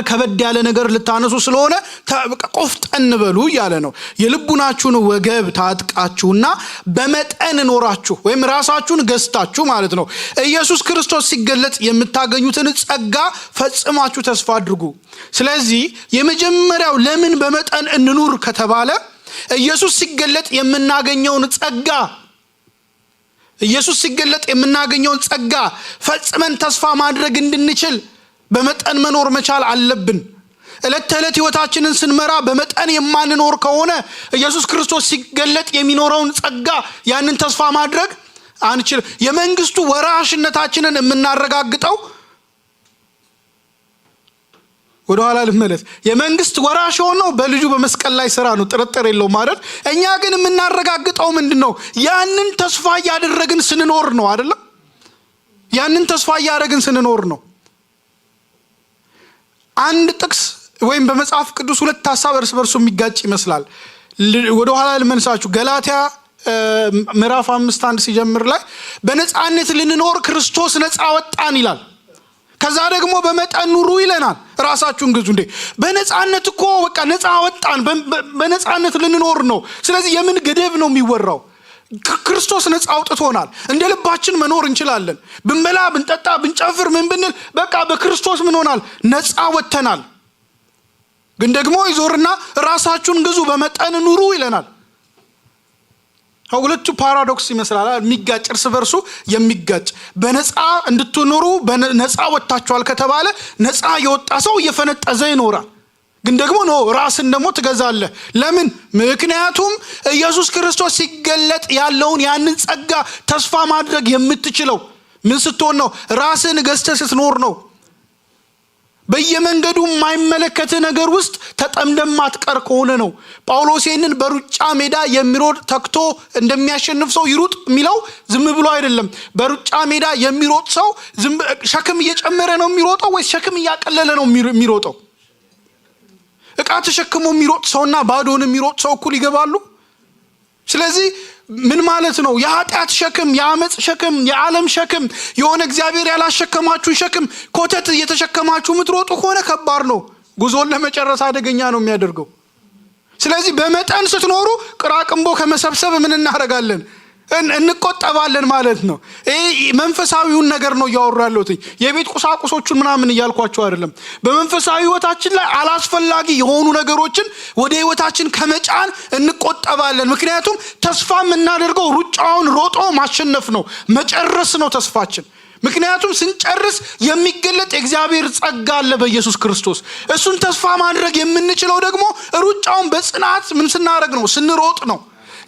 Speaker 1: ከበድ ያለ ነገር ልታነሱ ስለሆነ ቆፍጠን በሉ እያለ ነው። የልቡናችሁን ወገብ ታጥቃችሁና በመጠን ኖራችሁ ወይም ራሳችሁን ገዝታችሁ ማለት ነው ኢየሱስ ክርስቶስ ሲገለጥ የምታገኙትን ጸጋ ፈጽማችሁ ተስፋ አድርጉ። ስለዚህ የመጀመሪያው ለምን በመጠን እንኑር ከተባለ ኢየሱስ ሲገለጥ የምናገኘውን ጸጋ ፈጽመን ተስፋ ማድረግ እንድንችል በመጠን መኖር መቻል አለብን። ዕለት ተዕለት ህይወታችንን ስንመራ በመጠን የማንኖር ከሆነ ኢየሱስ ክርስቶስ ሲገለጥ የሚኖረውን ጸጋ ያንን ተስፋ ማድረግ አንችልም። የመንግስቱ ወራሽነታችንን የምናረጋግጠው ወደ ኋላ ልመለስ። የመንግስት ወራሽ ሆነው በልጁ በመስቀል ላይ ስራ ነው፣ ጥርጥር የለውም ማለት። እኛ ግን የምናረጋግጠው ምንድነው? ያንን ተስፋ እያደረግን ስንኖር ነው አይደል? ያንን ተስፋ እያደረግን ስንኖር ነው። አንድ ጥቅስ ወይም በመጽሐፍ ቅዱስ ሁለት ሐሳብ እርስ በርሱ የሚጋጭ ይመስላል። ወደ ኋላ ልመልሳችሁ። ገላትያ ምዕራፍ 5:1 ሲጀምር ላይ በነፃነት ልንኖር ክርስቶስ ነፃ ወጣን ይላል። ከዛ ደግሞ በመጠን ኑሩ ይለናል። ራሳችሁን ግዙ። እንዴ በነፃነት እኮ በቃ ነፃ ወጣን፣ በነፃነት ልንኖር ነው። ስለዚህ የምን ገደብ ነው የሚወራው? ክርስቶስ ነፃ አውጥቶናል። እንደ ልባችን መኖር እንችላለን። ብንበላ ብንጠጣ ብንጨፍር ምን ብንል በቃ በክርስቶስ ምን ሆናል? ነፃ ወጥተናል። ግን ደግሞ ይዞርና ራሳችሁን ግዙ፣ በመጠን ኑሩ ይለናል። ሁለቱ ፓራዶክስ ይመስላል፣ የሚጋጭ እርስ በርሱ የሚጋጭ። በነፃ እንድትኖሩ በነፃ ወጥታችኋል ከተባለ ነፃ የወጣ ሰው እየፈነጠዘ ይኖራል። ግን ደግሞ ራስን ደግሞ ትገዛለህ። ለምን? ምክንያቱም ኢየሱስ ክርስቶስ ሲገለጥ ያለውን ያንን ጸጋ ተስፋ ማድረግ የምትችለው ምን ስትሆን ነው? ራስን ገዝተህ ስትኖር ነው። በየመንገዱ የማይመለከት ነገር ውስጥ ተጠምደም ማትቀር ከሆነ ነው። ጳውሎስ ይህንን በሩጫ ሜዳ የሚሮጥ ተክቶ እንደሚያሸንፍ ሰው ይሩጥ የሚለው ዝም ብሎ አይደለም። በሩጫ ሜዳ የሚሮጥ ሰው ሸክም እየጨመረ ነው የሚሮጠው ወይስ ሸክም እያቀለለ ነው የሚሮጠው? ዕቃ ተሸክሞ የሚሮጥ ሰውና ባዶን የሚሮጥ ሰው እኩል ይገባሉ? ስለዚህ ምን ማለት ነው? የኃጢአት ሸክም፣ የአመጽ ሸክም፣ የዓለም ሸክም፣ የሆነ እግዚአብሔር ያላሸከማችሁ ሸክም ኮተት እየተሸከማችሁ የምትሮጡ ከሆነ ከባድ ነው። ጉዞን ለመጨረስ አደገኛ ነው የሚያደርገው። ስለዚህ በመጠን ስትኖሩ ቅራቅንቦ ከመሰብሰብ ምን እናደርጋለን? እንቆጠባለን ማለት ነው። መንፈሳዊውን ነገር ነው እያወራለሁት። የቤት ቁሳቁሶቹን ምናምን እያልኳቸው አይደለም። በመንፈሳዊ ህይወታችን ላይ አላስፈላጊ የሆኑ ነገሮችን ወደ ህይወታችን ከመጫን እንቆጠባለን። ምክንያቱም ተስፋ የምናደርገው ሩጫውን ሮጦ ማሸነፍ ነው፣ መጨረስ ነው ተስፋችን። ምክንያቱም ስንጨርስ የሚገለጥ የእግዚአብሔር ጸጋ አለ በኢየሱስ ክርስቶስ። እሱን ተስፋ ማድረግ የምንችለው ደግሞ ሩጫውን በጽናት ምን ስናደርግ ነው? ስንሮጥ ነው።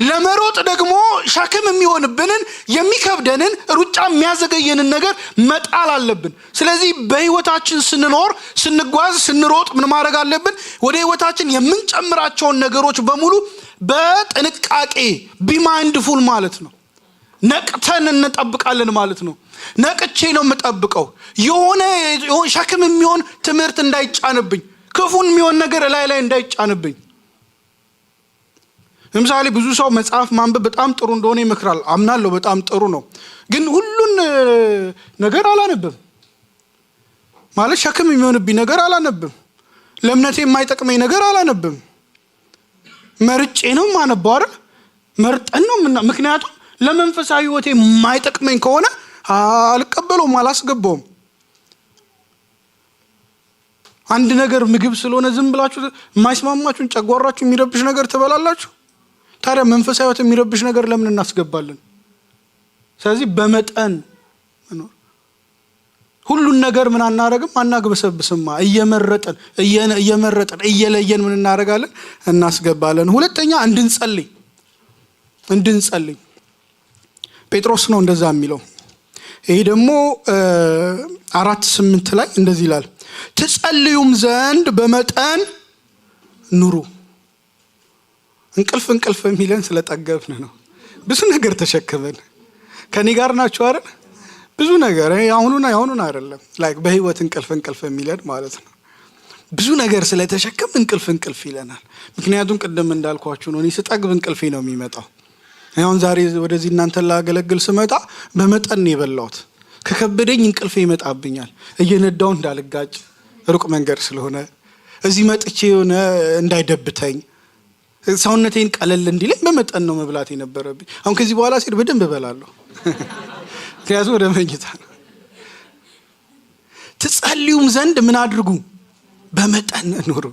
Speaker 1: ለመሮጥ ደግሞ ሸክም የሚሆንብንን የሚከብደንን ሩጫ የሚያዘገየንን ነገር መጣል አለብን። ስለዚህ በህይወታችን ስንኖር ስንጓዝ ስንሮጥ ምን ማድረግ አለብን? ወደ ህይወታችን የምንጨምራቸውን ነገሮች በሙሉ በጥንቃቄ ቢማይንድፉል ማለት ነው ነቅተን እንጠብቃለን ማለት ነው። ነቅቼ ነው የምጠብቀው። የሆነ ሸክም የሚሆን ትምህርት እንዳይጫንብኝ፣ ክፉን የሚሆን ነገር ላይ እንዳይጫንብኝ። ለምሳሌ ብዙ ሰው መጽሐፍ ማንበብ በጣም ጥሩ እንደሆነ ይመክራል። አምናለሁ፣ በጣም ጥሩ ነው። ግን ሁሉን ነገር አላነብም ማለት ሸክም የሚሆንብኝ ነገር አላነብም። ለእምነቴ የማይጠቅመኝ ነገር አላነብም። መርጬ ነው ማነባው አይደል? መርጠን ነው ምክንያቱም ለመንፈሳዊ ህይወቴ የማይጠቅመኝ ከሆነ አልቀበለውም፣ አላስገባውም። አንድ ነገር ምግብ ስለሆነ ዝም ብላችሁ የማይስማማችሁን ጨጓራችሁ የሚረብሽ ነገር ትበላላችሁ። ታዲያ መንፈሳዊ ህይወት የሚረብሽ ነገር ለምን እናስገባለን? ስለዚህ በመጠን ሁሉን ነገር ምን አናረግም፣ አናግበሰብስማ። እየመረጠን እየለየን ምን እናረጋለን? እናስገባለን። ሁለተኛ እንድንጸልይ ጴጥሮስ ነው እንደዛ የሚለው። ይሄ ደግሞ 4:8 ላይ እንደዚህ ይላል፣ ትጸልዩም ዘንድ በመጠን ኑሩ። እንቅልፍ የሚለን ስለጠገብን ነው። ብዙ ነገር ተሸክመን ከኔ ጋር ናችሁ አይደል? ብዙ ነገር አሁኑን አይደለም ላይክ በህይወት እንቅልፍ የሚለን ማለት ነው። ብዙ ነገር ስለተሸከም እንቅልፍ ይለናል። ምክንያቱም ቅድም እንዳልኳችሁ ነው፣ እኔ ስጠግብ እንቅልፌ ነው የሚመጣው። አሁን ዛሬ ወደዚህ እናንተን ላገለግል ስመጣ በመጠን ነው የበላሁት። ከከበደኝ እንቅልፌ ይመጣብኛል። እየነዳው እንዳልጋጭ ሩቅ መንገድ ስለሆነ እዚህ መጥቼ የሆነ እንዳይደብተኝ ሰውነቴን ቀለል እንዲለኝ በመጠን ነው መብላት የነበረብኝ። አሁን ከዚህ በኋላ ሲል በደንብ እበላለሁ። ምክንያቱም ወደ መኝታ ነው። ትጸልዩም ዘንድ ምን አድርጉ? በመጠን ኑሩ።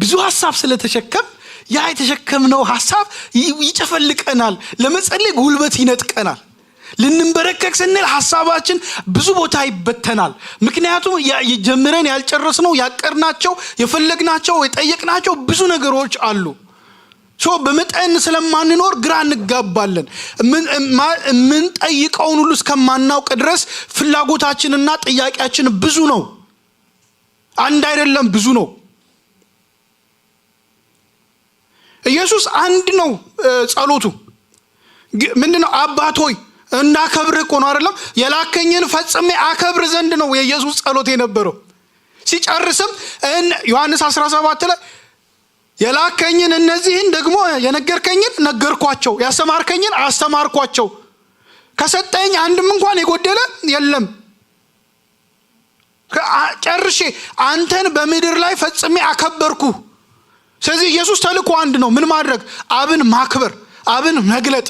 Speaker 1: ብዙ ሀሳብ ስለተሸከም ያ የተሸከምነው ሀሳብ ይጨፈልቀናል፣ ለመጸለይ ጉልበት ይነጥቀናል። ልንበረከክ ስንል ሀሳባችን ብዙ ቦታ ይበተናል። ምክንያቱም ጀምረን ያልጨረስነው ያቀርናቸው የፈለግናቸው የጠየቅናቸው ብዙ ነገሮች አሉ። በመጠን ስለማንኖር ግራ እንጋባለን። ምን ጠይቀውን ሁሉ እስከማናውቅ ድረስ ፍላጎታችንና ጥያቄያችን ብዙ ነው። አንድ አይደለም፣ ብዙ ነው። ኢየሱስ አንድ ነው ጸሎቱ። ምንድነው? አባት ሆይ እንዳከብር እኮ ነው አይደለም? የላከኝን ፈጽሜ አከብር ዘንድ ነው የኢየሱስ ጸሎት የነበረው። ሲጨርስም ዮሐንስ 17 ላይ የላከኝን እነዚህን ደግሞ የነገርከኝን ነገርኳቸው፣ ያስተማርከኝን አስተማርኳቸው፣ ከሰጠኝ አንድም እንኳን የጎደለ የለም። ጨርሼ አንተን በምድር ላይ ፈጽሜ አከበርኩ። ስለዚህ ኢየሱስ ተልእኮ አንድ ነው። ምን ማድረግ? አብን ማክበር፣ አብን መግለጥ።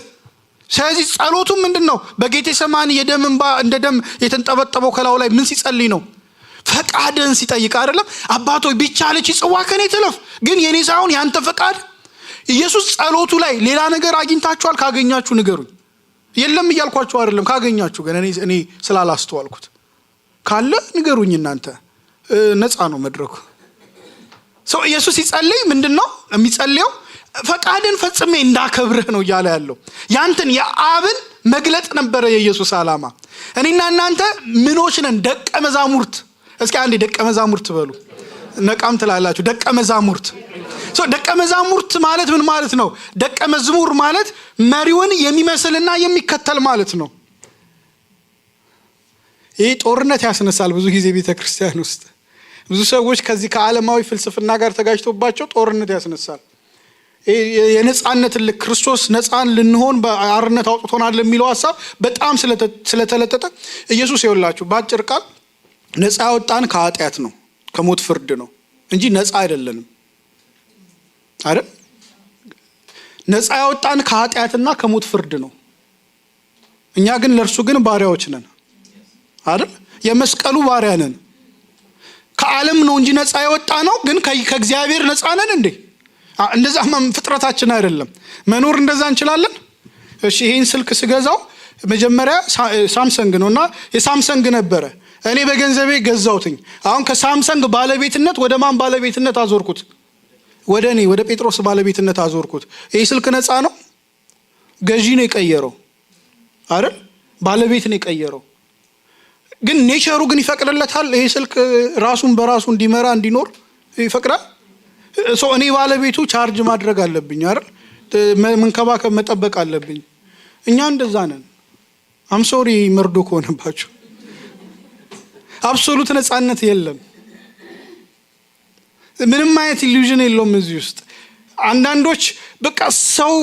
Speaker 1: ስለዚህ ጸሎቱ ምንድነው? በጌቴሰማኒ የደም እንባ እንደ ደም የተንጠበጠበው ከላው ላይ ምን ሲጸልይ ነው? ፈቃድን ሲጠይቅ አይደለም? አባቶይ ቢቻል እቺ ጽዋ ከኔ ትለፍ፣ ግን የኔ ሳይሆን ያንተ ፈቃድ። ኢየሱስ ጸሎቱ ላይ ሌላ ነገር አግኝታችኋል? ካገኛችሁ ንገሩኝ። የለም እያልኳችሁ አይደለም፣ ካገኛችሁ ግን እኔ ስላላስተዋልኩት ካለ ንገሩኝ። እናንተ ነፃ ነው መድረኩ። ሰው ኢየሱስ ሲጸልይ ምንድነው የሚጸልየው? ፈቃድን ፈጽሜ እንዳከብርህ ነው እያለ ያለው። ያንተን የአብን መግለጥ ነበረ የኢየሱስ ዓላማ። እኔና እናንተ ምኖች ነን? ደቀ መዛሙርት። እስኪ አንዴ ደቀ መዛሙርት በሉ። ነቃም ትላላችሁ። ደቀ መዛሙርት። ደቀ መዛሙርት ማለት ምን ማለት ነው? ደቀ መዝሙር ማለት መሪውን የሚመስልና የሚከተል ማለት ነው። ይህ ጦርነት ያስነሳል ብዙ ጊዜ ቤተክርስቲያን ውስጥ። ብዙ ሰዎች ከዚህ ከዓለማዊ ፍልስፍና ጋር ተጋጭቶባቸው ጦርነት ያስነሳል። የነጻነት ልክ ክርስቶስ ነጻን ልንሆን በአርነት አውጥቶናል የሚለው ሐሳብ በጣም ስለተለጠጠ ኢየሱስ ይወላችሁ ባጭር ቃል ነጻ ያወጣን ከኃጢአት ነው፣ ከሞት ፍርድ ነው እንጂ ነጻ አይደለንም አይደል? ነጻ ያወጣን ከኃጢአትና ከሞት ፍርድ ነው። እኛ ግን ለእርሱ ግን ባሪያዎች ነን አይደል? የመስቀሉ ባሪያ ነን። ከዓለም ነው እንጂ ነጻ ያወጣ ነው፣ ግን ከእግዚአብሔር ነጻ ነን እንዴ? እንደዛ ፍጥረታችን አይደለም። መኖር እንደዛ እንችላለን? እሺ ይሄን ስልክ ስገዛው መጀመሪያ ሳምሰንግ ነውና የሳምሰንግ ነበረ። እኔ በገንዘቤ ገዛውትኝ። አሁን ከሳምሰንግ ባለቤትነት ወደ ማን ባለቤትነት አዞርኩት? ወደ ጴጥሮስ ባለቤትነት አዞርኩት። ይሄ ስልክ ነፃ ነው? ገዢ ነው የቀየረው አይደል? ባለቤት ነው የቀየረው። ግን ኔቸሩ ግን ይፈቅድለታል? ይሄ ስልክ ራሱን በራሱ እንዲመራ እንዲኖር ይፈቅዳል? እኔ ባለቤቱ ቻርጅ ማድረግ አለብኝ አይደል? መንከባከብ መጠበቅ አለብኝ። እኛ እንደዛ ነን። አምሶሪ መርዶ ከሆነባችሁ አብሶሉት ነፃነት የለም። ምንም አይነት ኢሉዥን የለውም እዚህ ውስጥ። አንዳንዶች በቃ ሰው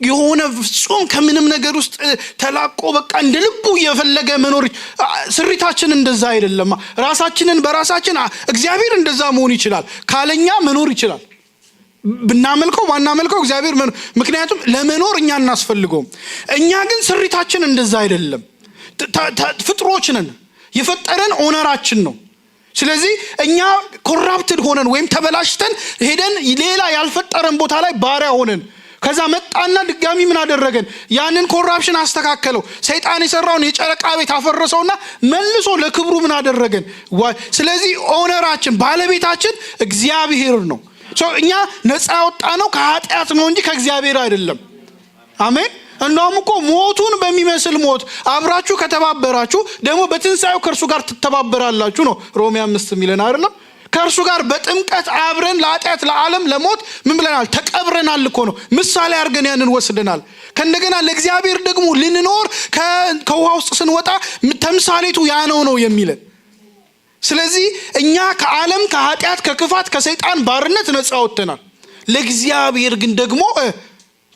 Speaker 1: የሆነ ፍጹም ከምንም ነገር ውስጥ ተላቆ በቃ እንደ ልቡ እየፈለገ መኖር። ስሪታችን እንደዛ አይደለም። ራሳችንን በራሳችን እግዚአብሔር እንደዛ መሆን ይችላል፣ ካለኛ መኖር ይችላል። ብናመልከው ባናመልከው እግዚአብሔር ምክንያቱም ለመኖር እኛ እናስፈልገውም። እኛ ግን ስሪታችን እንደዛ አይደለም። ፍጥሮች ነን። የፈጠረን ኦነራችን ነው። ስለዚህ እኛ ኮራፕትድ ሆነን ወይም ተበላሽተን ሄደን ሌላ ያልፈጠረን ቦታ ላይ ባሪያ ሆነን ከዛ መጣና ድጋሚ ምን አደረገን? ያንን ኮራፕሽን አስተካከለው። ሰይጣን የሰራውን የጨረቃ ቤት አፈረሰውና መልሶ ለክብሩ ምን አደረገን? ስለዚህ ኦነራችን ባለቤታችን እግዚአብሔር ነው። እኛ ነፃ ያወጣ ነው ከኃጢአት ነው እንጂ ከእግዚአብሔር አይደለም። አሜን። እንደውም እኮ ሞቱን በሚመስል ሞት አብራችሁ ከተባበራችሁ ደግሞ በትንሣኤው ከእርሱ ጋር ትተባበራላችሁ ነው ሮሜ 5 የሚለን አይደለም? ከእርሱ ጋር በጥምቀት አብረን ለኃጢአት ለዓለም ለሞት ምን ብለናል? ተቀብረናል እኮ ነው። ምሳሌ አድርገን ያንን ወስደናል። ከእንደገና ለእግዚአብሔር ደግሞ ልንኖር ከውሃ ውስጥ ስንወጣ ተምሳሌቱ ያ ነው የሚለን። ስለዚህ እኛ ከዓለም ከኃጢአት ከክፋት ከሰይጣን ባርነት ነፃ ወጥተናል። ለእግዚአብሔር ግን ደግሞ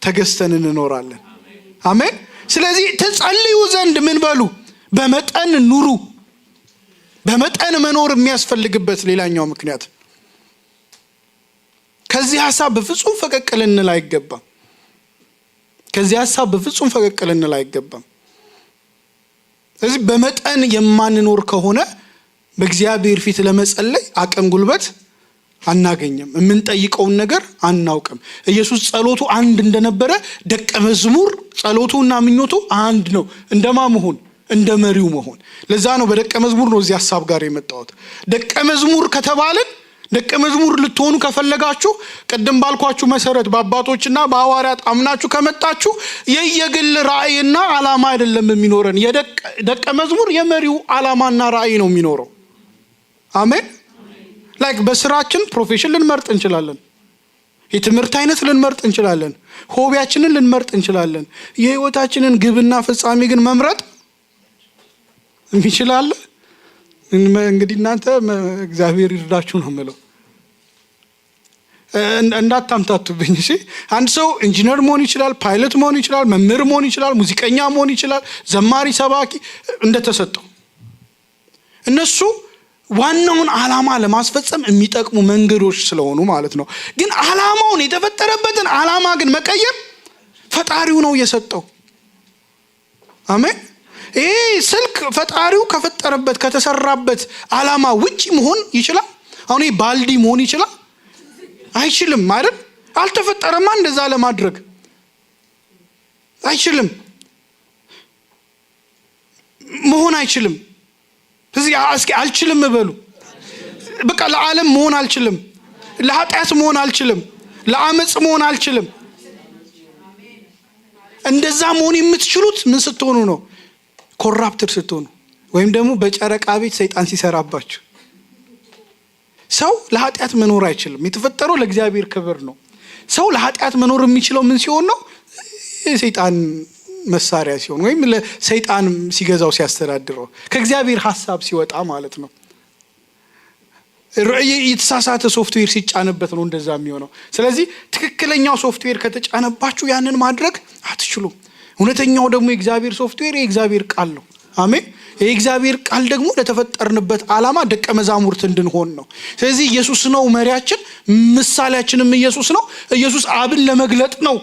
Speaker 1: ተገዝተን እንኖራለን። አሜን። ስለዚህ ተጸልዩ ዘንድ ምን በሉ? በመጠን ኑሩ። በመጠን መኖር የሚያስፈልግበት ሌላኛው ምክንያት ከዚህ ሐሳብ በፍጹም ፈቀቅ ልንል አይገባም። ከዚህ ሐሳብ በፍጹም ፈቀቅ ልንል አይገባም። ስለዚህ በመጠን የማንኖር ከሆነ በእግዚአብሔር ፊት ለመጸለይ አቅም ጉልበት አናገኝም። የምንጠይቀውን ነገር አናውቅም። ኢየሱስ ጸሎቱ አንድ እንደነበረ ደቀ መዝሙር ጸሎቱና ምኞቱ አንድ ነው። እንደማ መሆን እንደ መሪው መሆን። ለዛ ነው በደቀ መዝሙር ነው እዚህ ሐሳብ ጋር የመጣሁት። ደቀ መዝሙር ከተባለን ደቀ መዝሙር ልትሆኑ ከፈለጋችሁ ቅድም ባልኳችሁ መሰረት በአባቶችና በሐዋርያት አምናችሁ ከመጣችሁ የየግል ራእይና ዓላማ አይደለም የሚኖረን። የደቀ መዝሙር የመሪው ዓላማና ራእይ ነው የሚኖረው። አሜን። ላይክ በስራችን ፕሮፌሽን ልንመርጥ እንችላለን። የትምህርት አይነት ልንመርጥ እንችላለን። ሆቢያችንን ልንመርጥ እንችላለን። የህይወታችንን ግብና ፍጻሜ ግን መምረጥ እንችላለን። እንግዲህ እናንተ እግዚአብሔር ይርዳችሁ ነው የምለው። እንዳታምታቱብኝ እሺ። አንድ ሰው ኢንጂነር መሆን ይችላል፣ ፓይለት መሆን ይችላል፣ መምህር መሆን ይችላል፣ ሙዚቀኛ መሆን ይችላል፣ ዘማሪ፣ ሰባኪ እንደተሰጠው። እነሱ ዋናውን ዓላማ ለማስፈጸም የሚጠቅሙ መንገዶች ስለሆኑ ማለት ነው። ግን ዓላማውን የተፈጠረበትን ዓላማ ግን መቀየር ፈጣሪው ነው የሰጠው። አሜን። ይሄ ስልክ ፈጣሪው ከፈጠረበት ከተሰራበት ዓላማ ውጪ መሆን ይችላል? አሁን ይሄ ባልዲ መሆን ይችላል? አይችልም አይደል? አልተፈጠረማ እንደዛ ለማድረግ አይችልም፣ መሆን አይችልም። ስለዚህ እስኪ አልችልም በሉ። በቃ ለዓለም መሆን አልችልም፣ ለኃጢአት መሆን አልችልም፣ ለአመጽ መሆን አልችልም። እንደዛ መሆን የምትችሉት ምን ስትሆኑ ነው? ኮራፕትድ ስትሆኑ፣ ወይም ደግሞ በጨረቃ ቤት ሰይጣን ሲሰራባችሁ። ሰው ለኃጢአት መኖር አይችልም። የተፈጠረው ለእግዚአብሔር ክብር ነው። ሰው ለኃጢአት መኖር የሚችለው ምን ሲሆን ነው? የሰይጣን መሳሪያ ሲሆን፣ ወይም ለሰይጣን ሲገዛው ሲያስተዳድረው፣ ከእግዚአብሔር ሐሳብ ሲወጣ ማለት ነው። የተሳሳተ ሶፍትዌር ሲጫንበት ነው እንደዛ የሚሆነው። ስለዚህ ትክክለኛው ሶፍትዌር ከተጫነባችሁ ያንን ማድረግ አትችሉም። እውነተኛው ደግሞ የእግዚአብሔር ሶፍትዌር የእግዚአብሔር ቃል ነው። አሜን። የእግዚአብሔር ቃል ደግሞ ለተፈጠርንበት ዓላማ ደቀ መዛሙርት እንድንሆን ነው። ስለዚህ ኢየሱስ ነው መሪያችን፣ ምሳሌያችንም ኢየሱስ ነው። ኢየሱስ አብን ለመግለጥ ነው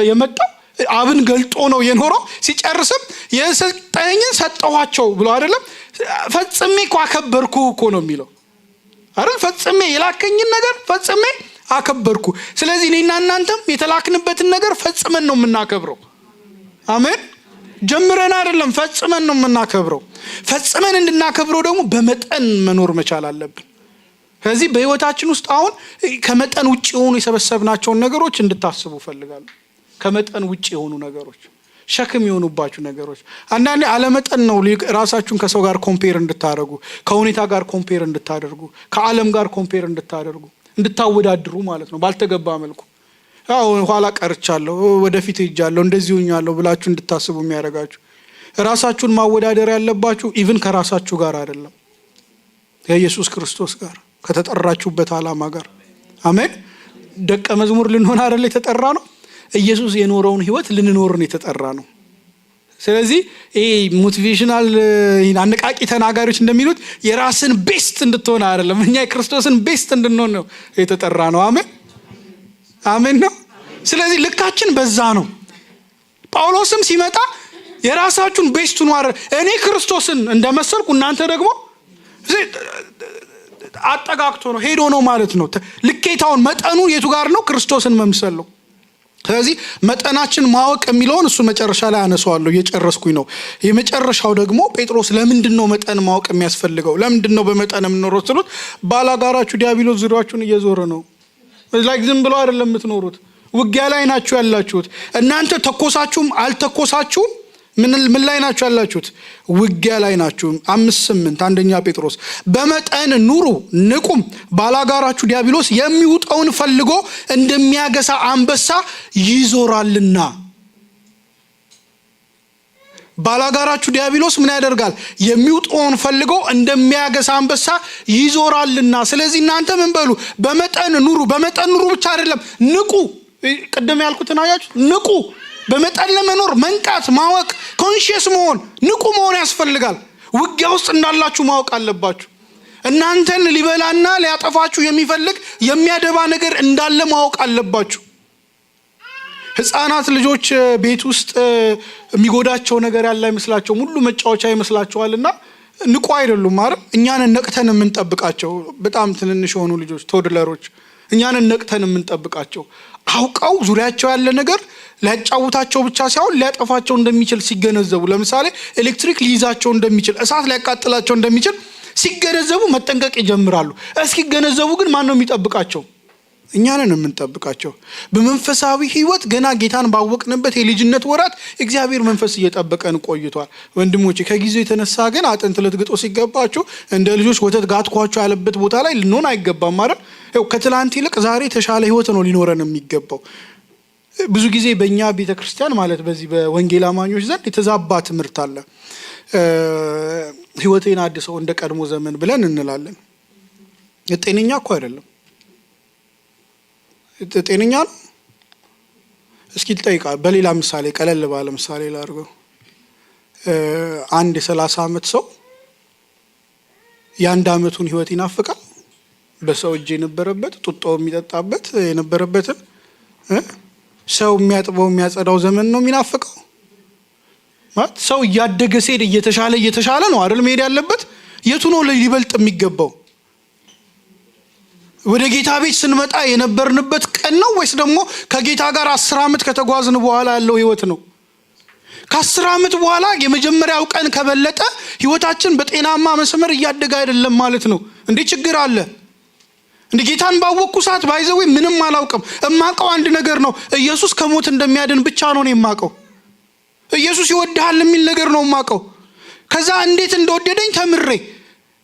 Speaker 1: የመጣው። አብን ገልጦ ነው የኖረው። ሲጨርስም የሰጠኝን ሰጠኋቸው ብሎ አይደለም፣ ፈጽሜ እኮ አከበርኩ እኮ ነው የሚለው አይደል? ፈጽሜ የላከኝን ነገር ፈጽሜ አከበርኩ። ስለዚህ እኔና እናንተም የተላክንበትን ነገር ፈጽመን ነው የምናከብረው። አሜን። ጀምረን አይደለም፣ ፈጽመን ነው የምናከብረው። ፈጽመን እንድናከብረው ደግሞ በመጠን መኖር መቻል አለብን። ስለዚህ በህይወታችን ውስጥ አሁን ከመጠን ውጪ የሆኑ የሰበሰብናቸውን ነገሮች እንድታስቡ ፈልጋለሁ። ከመጠን ውጪ የሆኑ ነገሮች፣ ሸክም የሆኑባችሁ ነገሮች፣ አንዳንዴ አለመጠን ነው ራሳችሁን ከሰው ጋር ኮምፔር እንድታደርጉ፣ ከሁኔታ ጋር ኮምፔር እንድታደርጉ፣ ከዓለም ጋር ኮምፔር እንድታደርጉ፣ እንድታወዳድሩ ማለት ነው ባልተገባ መልኩ። ያው ኋላ ቀርቻለሁ፣ ወደፊት ሄጃለሁ፣ እንደዚህ ሆኛለሁ ብላችሁ እንድታስቡ የሚያደርጋችሁ። ራሳችሁን ማወዳደር ያለባችሁ ኢቭን ከራሳችሁ ጋር አይደለም፣ ከኢየሱስ ክርስቶስ ጋር፣ ከተጠራችሁበት ዓላማ ጋር። አሜን። ደቀ መዝሙር ልንሆን አይደል የተጠራ ነው? ኢየሱስ የኖረውን ህይወት ልንኖር ነው የተጠራ ነው። ስለዚህ ይሄ ሞቲቬሽናል አነቃቂ ተናጋሪዎች እንደሚሉት የራስን ቤስት እንድትሆን አይደለም፣ እኛ የክርስቶስን ቤስት እንድንሆን ነው የተጠራ ነው። አሜን አሜን ነው። ስለዚህ ልካችን በዛ ነው። ጳውሎስም ሲመጣ የራሳችሁን ቤስት ነው አይደል፣ እኔ ክርስቶስን እንደመሰልኩ እናንተ ደግሞ አጠጋግቶ ነው ሄዶ ነው ማለት ነው። ልኬታውን መጠኑ የቱ ጋር ነው? ክርስቶስን መምሰል ነው። ስለዚህ መጠናችን ማወቅ የሚለውን እሱ መጨረሻ ላይ አነሳዋለሁ፣ እየጨረስኩኝ ነው። የመጨረሻው ደግሞ ጴጥሮስ ለምንድን ነው መጠን ማወቅ የሚያስፈልገው? ለምንድን ነው በመጠን የምንኖረው ስሉት፣ ባላጋራችሁ ዲያብሎስ ዙሪያችሁን እየዞረ ነው። ላይክ ዝም ብሎ አይደለም የምትኖሩት፣ ውጊያ ላይ ናችሁ ያላችሁት። እናንተ ተኮሳችሁም አልተኮሳችሁም ምን ላይ ናችሁ ያላችሁት? ውጊያ ላይ ናችሁ። 5:8 አንደኛ ጴጥሮስ በመጠን ኑሩ ንቁም፣ ባላጋራችሁ ዲያብሎስ የሚውጠውን ፈልጎ እንደሚያገሳ አንበሳ ይዞራልና። ባላጋራችሁ ዲያብሎስ ምን ያደርጋል? የሚውጠውን ፈልጎ እንደሚያገሳ አንበሳ ይዞራልና። ስለዚህ እናንተ ምን በሉ? በመጠን ኑሩ። በመጠን ኑሩ ብቻ አይደለም፣ ንቁ። ቀደም ያልኩትን አያችሁ? ንቁ። በመጠን ለመኖር መንቃት፣ ማወቅ፣ ኮንሺየስ መሆን፣ ንቁ መሆን ያስፈልጋል። ውጊያ ውስጥ እንዳላችሁ ማወቅ አለባችሁ። እናንተን ሊበላና ሊያጠፋችሁ የሚፈልግ የሚያደባ ነገር እንዳለ ማወቅ አለባችሁ። ህፃናት ልጆች ቤት ውስጥ የሚጎዳቸው ነገር ያለ አይመስላቸውም፣ ሁሉ መጫወቻ ይመስላቸዋልና ንቁ አይደሉም ማለት። እኛንን ነቅተን የምንጠብቃቸው በጣም ትንንሽ የሆኑ ልጆች ቶድለሮች፣ እኛንን ነቅተን የምንጠብቃቸው አውቀው ዙሪያቸው ያለ ነገር ሊያጫውታቸው ብቻ ሳይሆን ሊያጠፋቸው እንደሚችል ሲገነዘቡ፣ ለምሳሌ ኤሌክትሪክ ሊይዛቸው እንደሚችል፣ እሳት ሊያቃጥላቸው እንደሚችል ሲገነዘቡ መጠንቀቅ ይጀምራሉ። እስኪገነዘቡ ግን ማን ነው የሚጠብቃቸው? እኛንን የምንጠብቃቸው። በመንፈሳዊ ህይወት ገና ጌታን ባወቅንበት የልጅነት ወራት እግዚአብሔር መንፈስ እየጠበቀን ቆይቷል። ወንድሞቼ ከጊዜው የተነሳ ግን አጥንት ልትግጦ ሲገባችሁ እንደ ልጆች ወተት ጋትኳችሁ ያለበት ቦታ ላይ ልንሆን አይገባም ማለት። ከትላንት ይልቅ ዛሬ የተሻለ ህይወት ነው ሊኖረን የሚገባው። ብዙ ጊዜ በእኛ ቤተክርስቲያን ማለት በዚህ በወንጌል አማኞች ዘንድ የተዛባ ትምህርት አለ። ህይወቴን አድሰው እንደ ቀድሞ ዘመን ብለን እንላለን። ጤነኛ እኮ አይደለም። ጤነኛ ነው? እስኪ ልጠይቃ። በሌላ ምሳሌ፣ ቀለል ባለ ምሳሌ ላድርገው። አንድ የ30 ዓመት ሰው የ1 ዓመቱን ህይወት ይናፍቃል። በሰው እጅ የነበረበት ጡጦ የሚጠጣበት የነበረበትን ሰው የሚያጥበው የሚያጸዳው ዘመን ነው የሚናፍቀው ማለት ሰው እያደገ ሲሄድ እየተሻለ ነው አይደል መሄድ ያለበት የቱ ነው ሊበልጥ የሚገባው ወደ ጌታ ቤት ስንመጣ የነበርንበት ቀን ነው ወይስ ደግሞ ከጌታ ጋር 10 ዓመት ከተጓዝን በኋላ ያለው ህይወት ነው ከ10 ዓመት በኋላ የመጀመሪያው ቀን ከበለጠ ህይወታችን በጤናማ መስመር እያደገ አይደለም ማለት ነው እንዴ ችግር አለ እንዴ ጌታን ባወቅኩ ሰዓት ባይዘው ምንም አላውቅም እማቀው አንድ ነገር ነው ኢየሱስ ከሞት እንደሚያድን ብቻ ነው የማቀው ኢየሱስ ይወድሃል የሚል ነገር ነው የማቀው ከዛ እንዴት እንደወደደኝ ተምሬ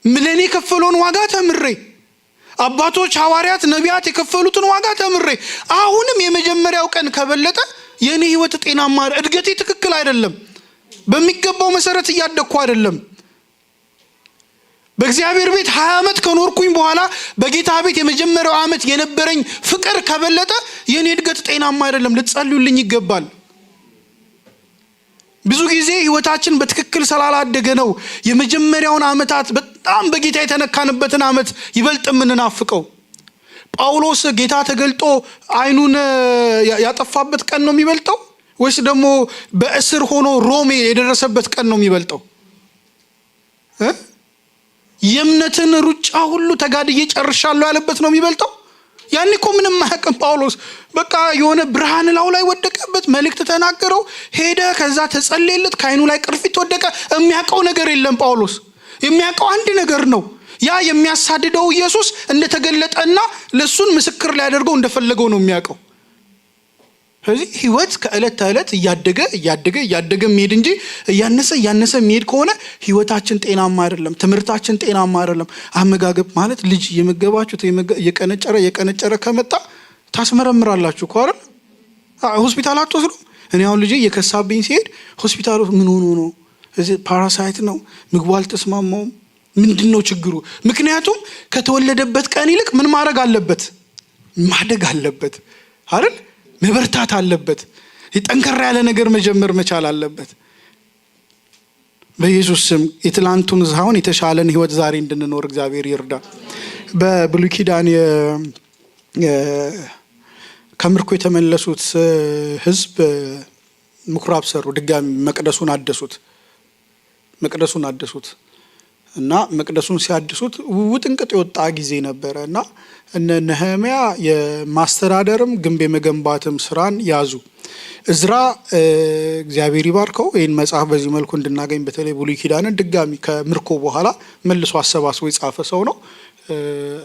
Speaker 1: ለኔ ከፈለውን ዋጋ ተምሬ አባቶች ሐዋርያት ነቢያት የከፈሉትን ዋጋ ተምሬ አሁንም የመጀመሪያው ቀን ከበለጠ የኔ ህይወት ጤናማ እድገቴ ትክክል አይደለም በሚገባው መሰረት እያደኩ አይደለም በእግዚአብሔር ቤት 20 ዓመት ከኖርኩኝ በኋላ በጌታ ቤት የመጀመሪያው ዓመት የነበረኝ ፍቅር ከበለጠ የኔ እድገት ጤናማ አይደለም ልትጸልዩልኝ ይገባል ብዙ ጊዜ ህይወታችን በትክክል ስላላደገ ነው የመጀመሪያውን ዓመታት በጣም በጌታ የተነካንበትን ዓመት ይበልጥ ምንናፍቀው ጳውሎስ ጌታ ተገልጦ አይኑን ያጠፋበት ቀን ነው የሚበልጠው ወይስ ደግሞ በእስር ሆኖ ሮም የደረሰበት ቀን ነው የሚበልጠው የእምነትን ሩጫ ሁሉ ተጋድዬ ጨርሻለሁ ያለበት ነው የሚበልጠው ያኔ እኮ ምንም ማያውቅም ጳውሎስ በቃ የሆነ ብርሃን ላይ ወደቀበት መልእክት ተናገረው ሄደ ከዛ ተጸለየለት ከአይኑ ላይ ቅርፊት ወደቀ የሚያውቀው ነገር የለም ጳውሎስ የሚያውቀው አንድ ነገር ነው ያ የሚያሳድደው ኢየሱስ እንደተገለጠና ለሱን ምስክር ሊያደርገው እንደፈለገው ነው የሚያውቀው ስለዚህ ህይወት ከእለት ተእለት እያደገ መሄድ እንጂ ያነሰ መሄድ ከሆነ ህይወታችን ጤናማ አይደለም ትምርታችን ጤናማ አይደለም አመጋገብ ማለት ልጅ የመገባችሁት የቀነጨረ ከመጣ ታስመረምራላችሁ እኮ አይደል ሆስፒታል አትወስዱ እኔ አሁን ልጅ የከሳብኝ ሲሄድ ሆስፒታሉ ምን ሆኖ ነው እዚህ ፓራሳይት ነው ምግቡ አልተስማማውም ምንድነው ችግሩ ምክንያቱም ከተወለደበት ቀን ይልቅ ምን ማድረግ አለበት ማደግ አለበት አይደል መበርታት አለበት ይጠንከር ያለ ነገር መጀመር መቻል አለበት በኢየሱስ ስም የትላንቱን ዛውን የተሻለን ህይወት ዛሬ እንድንኖር እግዚአብሔር ይርዳ በብሉይ ኪዳን ከምርኮ የተመለሱት ህዝብ ምኩራብ ሰሩ ድጋሚ መቅደሱን አደሱት እና መቅደሱን ሲያድሱት ውጥንቅጥ የወጣ ጊዜ ነበርና እነ ነህምያ የማስተዳደርም ግንብ የመገንባትም ስራን ያዙ እዝራ እግዚአብሔር ይባርከው ይሄን መጽሐፍ በዚህ መልኩ እንድናገኝ በተለይ ብሉይ ኪዳንን ድጋሚ ከምርኮ በኋላ መልሶ አሰባስቦ የጻፈ ሰው ነው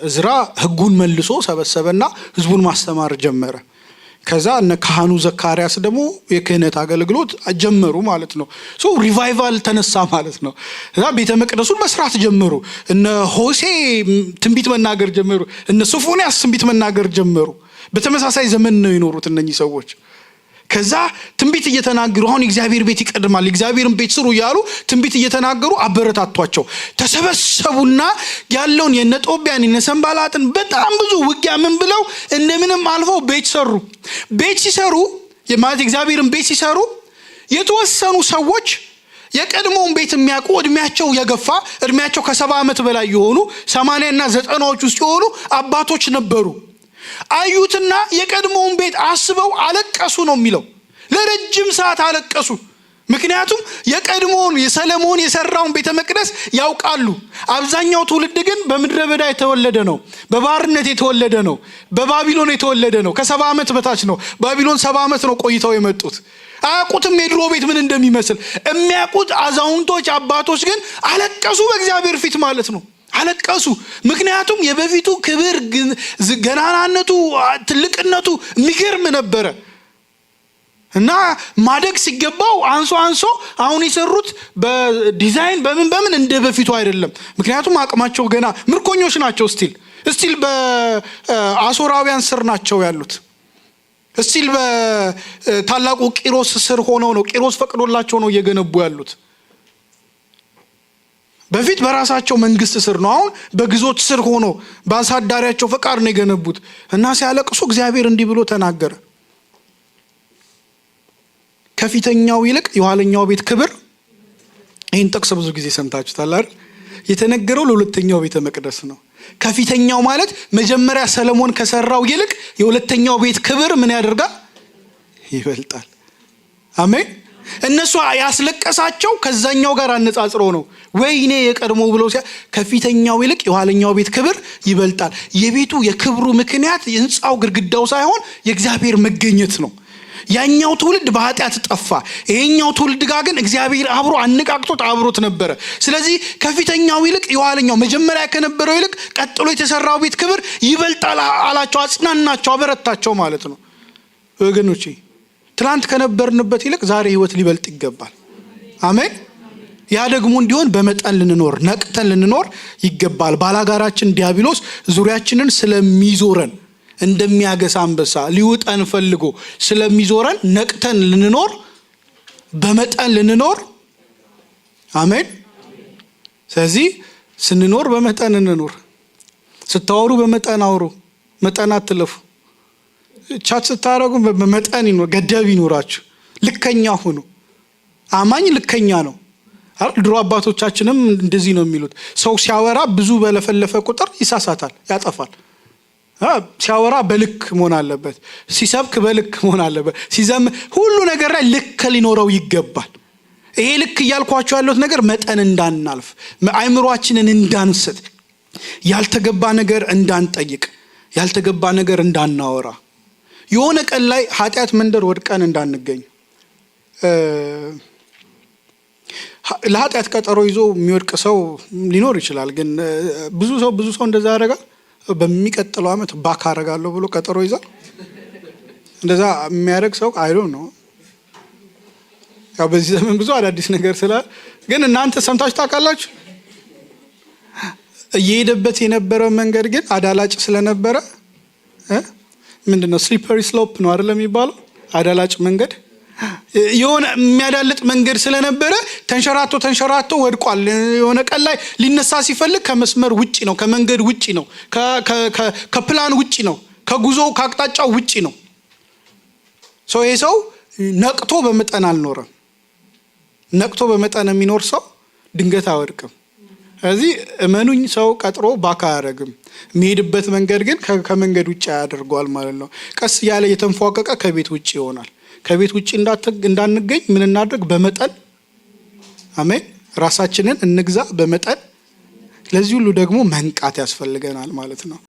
Speaker 1: እዝራ ህጉን መልሶ ሰበሰበና ህዝቡን ማስተማር ጀመረ ከዛ እነ ካህኑ ዘካርያስ ደግሞ የክህነት አገልግሎት ጀመሩ ማለት ነው ሶ ሪቫይቫል ተነሳ ማለት ነው እዛ ቤተ መቅደሱን መስራት ጀመሩ እነ ሆሴ ትንቢት መናገር ጀመሩ እነ ሶፎንያስ ትንቢት መናገር ጀመሩ በተመሳሳይ ዘመን ነው የኖሩት እነኚህ ሰዎች ከዛ ትንቢት እየተናገሩ አሁን እግዚአብሔር ቤት ይቀድማል እግዚአብሔርን ቤት ስሩ ያሉ ትንቢት እየተናገሩ አበረታቷቸው ተሰበሰቡና ያለውን የነጦቢያን የነሰንባላጥን በጣም ብዙ ውጊያ ምን ብለው እንደምንም አልፈው ቤት ሲሰሩ የማለት እግዚአብሔርን ቤት ሲሰሩ የተወሰኑ ሰዎች የቀድሞውን ቤት የሚያውቁ እድሜያቸው የገፋ እድሜያቸው ከ70 ዓመት በላይ የሆኑ 80 እና 90ዎች ውስጥ የሆኑ አባቶች ነበሩ አዩትና የቀድሞውን ቤት አስበው አለቀሱ ነው የሚለው ለረጅም ሰዓት አለቀሱ ምክንያቱም የቀድሞውን የሰለሞን የሰራውን ቤተ መቅደስ ያውቃሉ አብዛኛው ትውልድ ግን በምድረ በዳ የተወለደ ነው በባርነት የተወለደ ነው በባቢሎን የተወለደ ነው ከ70 ዓመት በታች ነው ባቢሎን 70 ዓመት ነው ቆይተው የመጡት አያውቁትም የድሮ ቤት ምን እንደሚመስል የሚያውቁት አዛውንቶች አባቶች ግን አለቀሱ በእግዚአብሔር ፊት ማለት ነው አለቀሱ ምክንያቱም የበፊቱ ክብር ገናናነቱ ትልቅነቱ የሚገርም ነበረ እና ማደግ ሲገባው አንሶ አሁን የሰሩት በዲዛይን በምን እንደ በፊቱ አይደለም ምክንያቱም አቅማቸው ገና ምርኮኞች ናቸው ስቲል በአሶራውያን ስር ናቸው ያሉት ስቲል በታላቁ ቂሮስ ስር ሆነው ነው ቂሮስ ፈቅዶላቸው ነው እየገነቡ ያሉት በፊት በራሳቸው መንግስት ስር ነው አሁን በግዞት ስር ሆኖ ባሳዳሪያቸው ፈቃድ ነው የገነቡት እና ሲያለቅሱ እግዚአብሔር እንዲህ ብሎ ተናገረ ከፊተኛው ይልቅ የኋለኛው ቤት ክብር ይሄን ጥቅስ ብዙ ጊዜ ሰምታችሁታል አይደል የተነገረው ለሁለተኛው ቤተ መቅደስ ነው ከፊተኛው ማለት መጀመሪያ ሰለሞን ከሰራው ይልቅ የሁለተኛው ቤት ክብር ምን ያደርጋል ይበልጣል። አሜን። እነሱ ያስለቀሳቸው ከዛኛው ጋር አነጻጽሮ ነው። ወይኔ የቀድሞ ብለው ከፊተኛው ይልቅ የኋለኛው ቤት ክብር ይበልጣል። የቤቱ የክብሩ ምክንያት የህንጻው ግድግዳው ሳይሆን የእግዚአብሔር መገኘት ነው። ያኛው ትውልድ በኃጢአት ጠፋ። ይሄኛው ትውልድ ጋር ግን እግዚአብሔር አብሮ አነቃቅቶት አብሮት ነበረ። ስለዚህ ከፊተኛው ይልቅ የኋለኛው መጀመሪያ ከነበረው ይልቅ ቀጥሎ የተሰራው ቤት ክብር ይበልጣል አላቸው፣ አጽናናቸው፣ አበረታቸው ማለት ነው። ወገኖቼ ትላንት ከነበርንበት ይልቅ ዛሬ ህይወት ሊበልጥ ይገባል። አሜን። ያ ደግሞ እንዲሆን በመጠን ልንኖር፣ ነቅተን ልንኖር ይገባል። ባላጋራችን ዲያብሎስ ዙሪያችንን ስለሚዞረን እንደሚያገሳ አንበሳ ሊውጠን ፈልጎ ስለሚዞረን ነቅተን ልንኖር፣ በመጠን ልንኖር። አሜን። ስለዚህ ስንኖር በመጠን እንኖር። ስታወሩ በመጠን አውሩ፣ መጠን አትለፉ። ቻት ስታረጉ በመጠን ይኖር፣ ገደብ ይኖራችሁ፣ ልከኛ ሁኑ። አማኝ ልከኛ ነው አይደል? ድሮ አባቶቻችንም እንደዚህ ነው የሚሉት። ሰው ሲያወራ ብዙ በለፈለፈ ቁጥር ይሳሳታል፣ ያጠፋል። ሲያወራ በልክ መሆን አለበት፣ ሲሰብክ በልክ መሆን አለበት፣ ሲዘም ሁሉ ነገር ላይ ልክ ሊኖረው ይገባል። ይሄ ልክ እያልኳቸው ያሉት ነገር መጠን እንዳናልፍ፣ አይምሮአችንን እንዳንስት፣ ያልተገባ ነገር እንዳንጠይቅ፣ ያልተገባ ነገር እንዳናወራ፣ የሆነ ቀን ላይ ኃጢአት መንደር ወድቀን እንዳንገኝ። ለኃጢአት ቀጠሮ ይዞ የሚወድቅ ሰው ሊኖር ይችላል። ግን ብዙ ሰው እንደዛ ያደርጋል። በሚቀጥለው ዓመት ባክ አደርጋለሁ ብሎ ቀጠሮ ይዛል። እንደዛ የሚያደርግ ሰው አይዶ ነው። ያው በዚህ ዘመን ብዙ አዳዲስ ነገር ስላለ፣ ግን እናንተ ሰምታችሁ ታውቃላችሁ። እየሄደበት የነበረው መንገድ ግን አዳላጭ ስለነበረ ምንድነው ስሊፐሪ ስሎፕ ነው አይደለም የሚባለው? አዳላጭ መንገድ፣ የሆነ የሚያዳልጥ መንገድ ስለነበረ ተንሸራቶ ወድቋል። የሆነ ቀን ላይ ሊነሳ ሲፈልግ ከመስመር ውጪ ነው፣ ከመንገድ ውጪ ነው፣ ከፕላን ውጪ ነው፣ ከጉዞው ከአቅጣጫው ውጪ ነው። ይሄ ሰው ነቅቶ በመጠን አልኖረም። ነቅቶ በመጠን የሚኖር ሰው ድንገት አይወድቅም። ስለዚህ እመኑኝ፣ ሰው ቀጥሮ ባካ አያደርግም። የሚሄድበት መንገድ ግን ከመንገድ ውጪ ያደርገዋል ማለት ነው። ቀስ ያለ የተንፏቀቀ ከቤት ውጪ ይሆናል። ከቤት ውጪ እንዳንገኝ ምን እናድርግ? በመጠን አሜን፣ ራሳችንን እንግዛ በመጠን። ለዚህ ሁሉ ደግሞ መንቃት ያስፈልገናል ማለት ነው።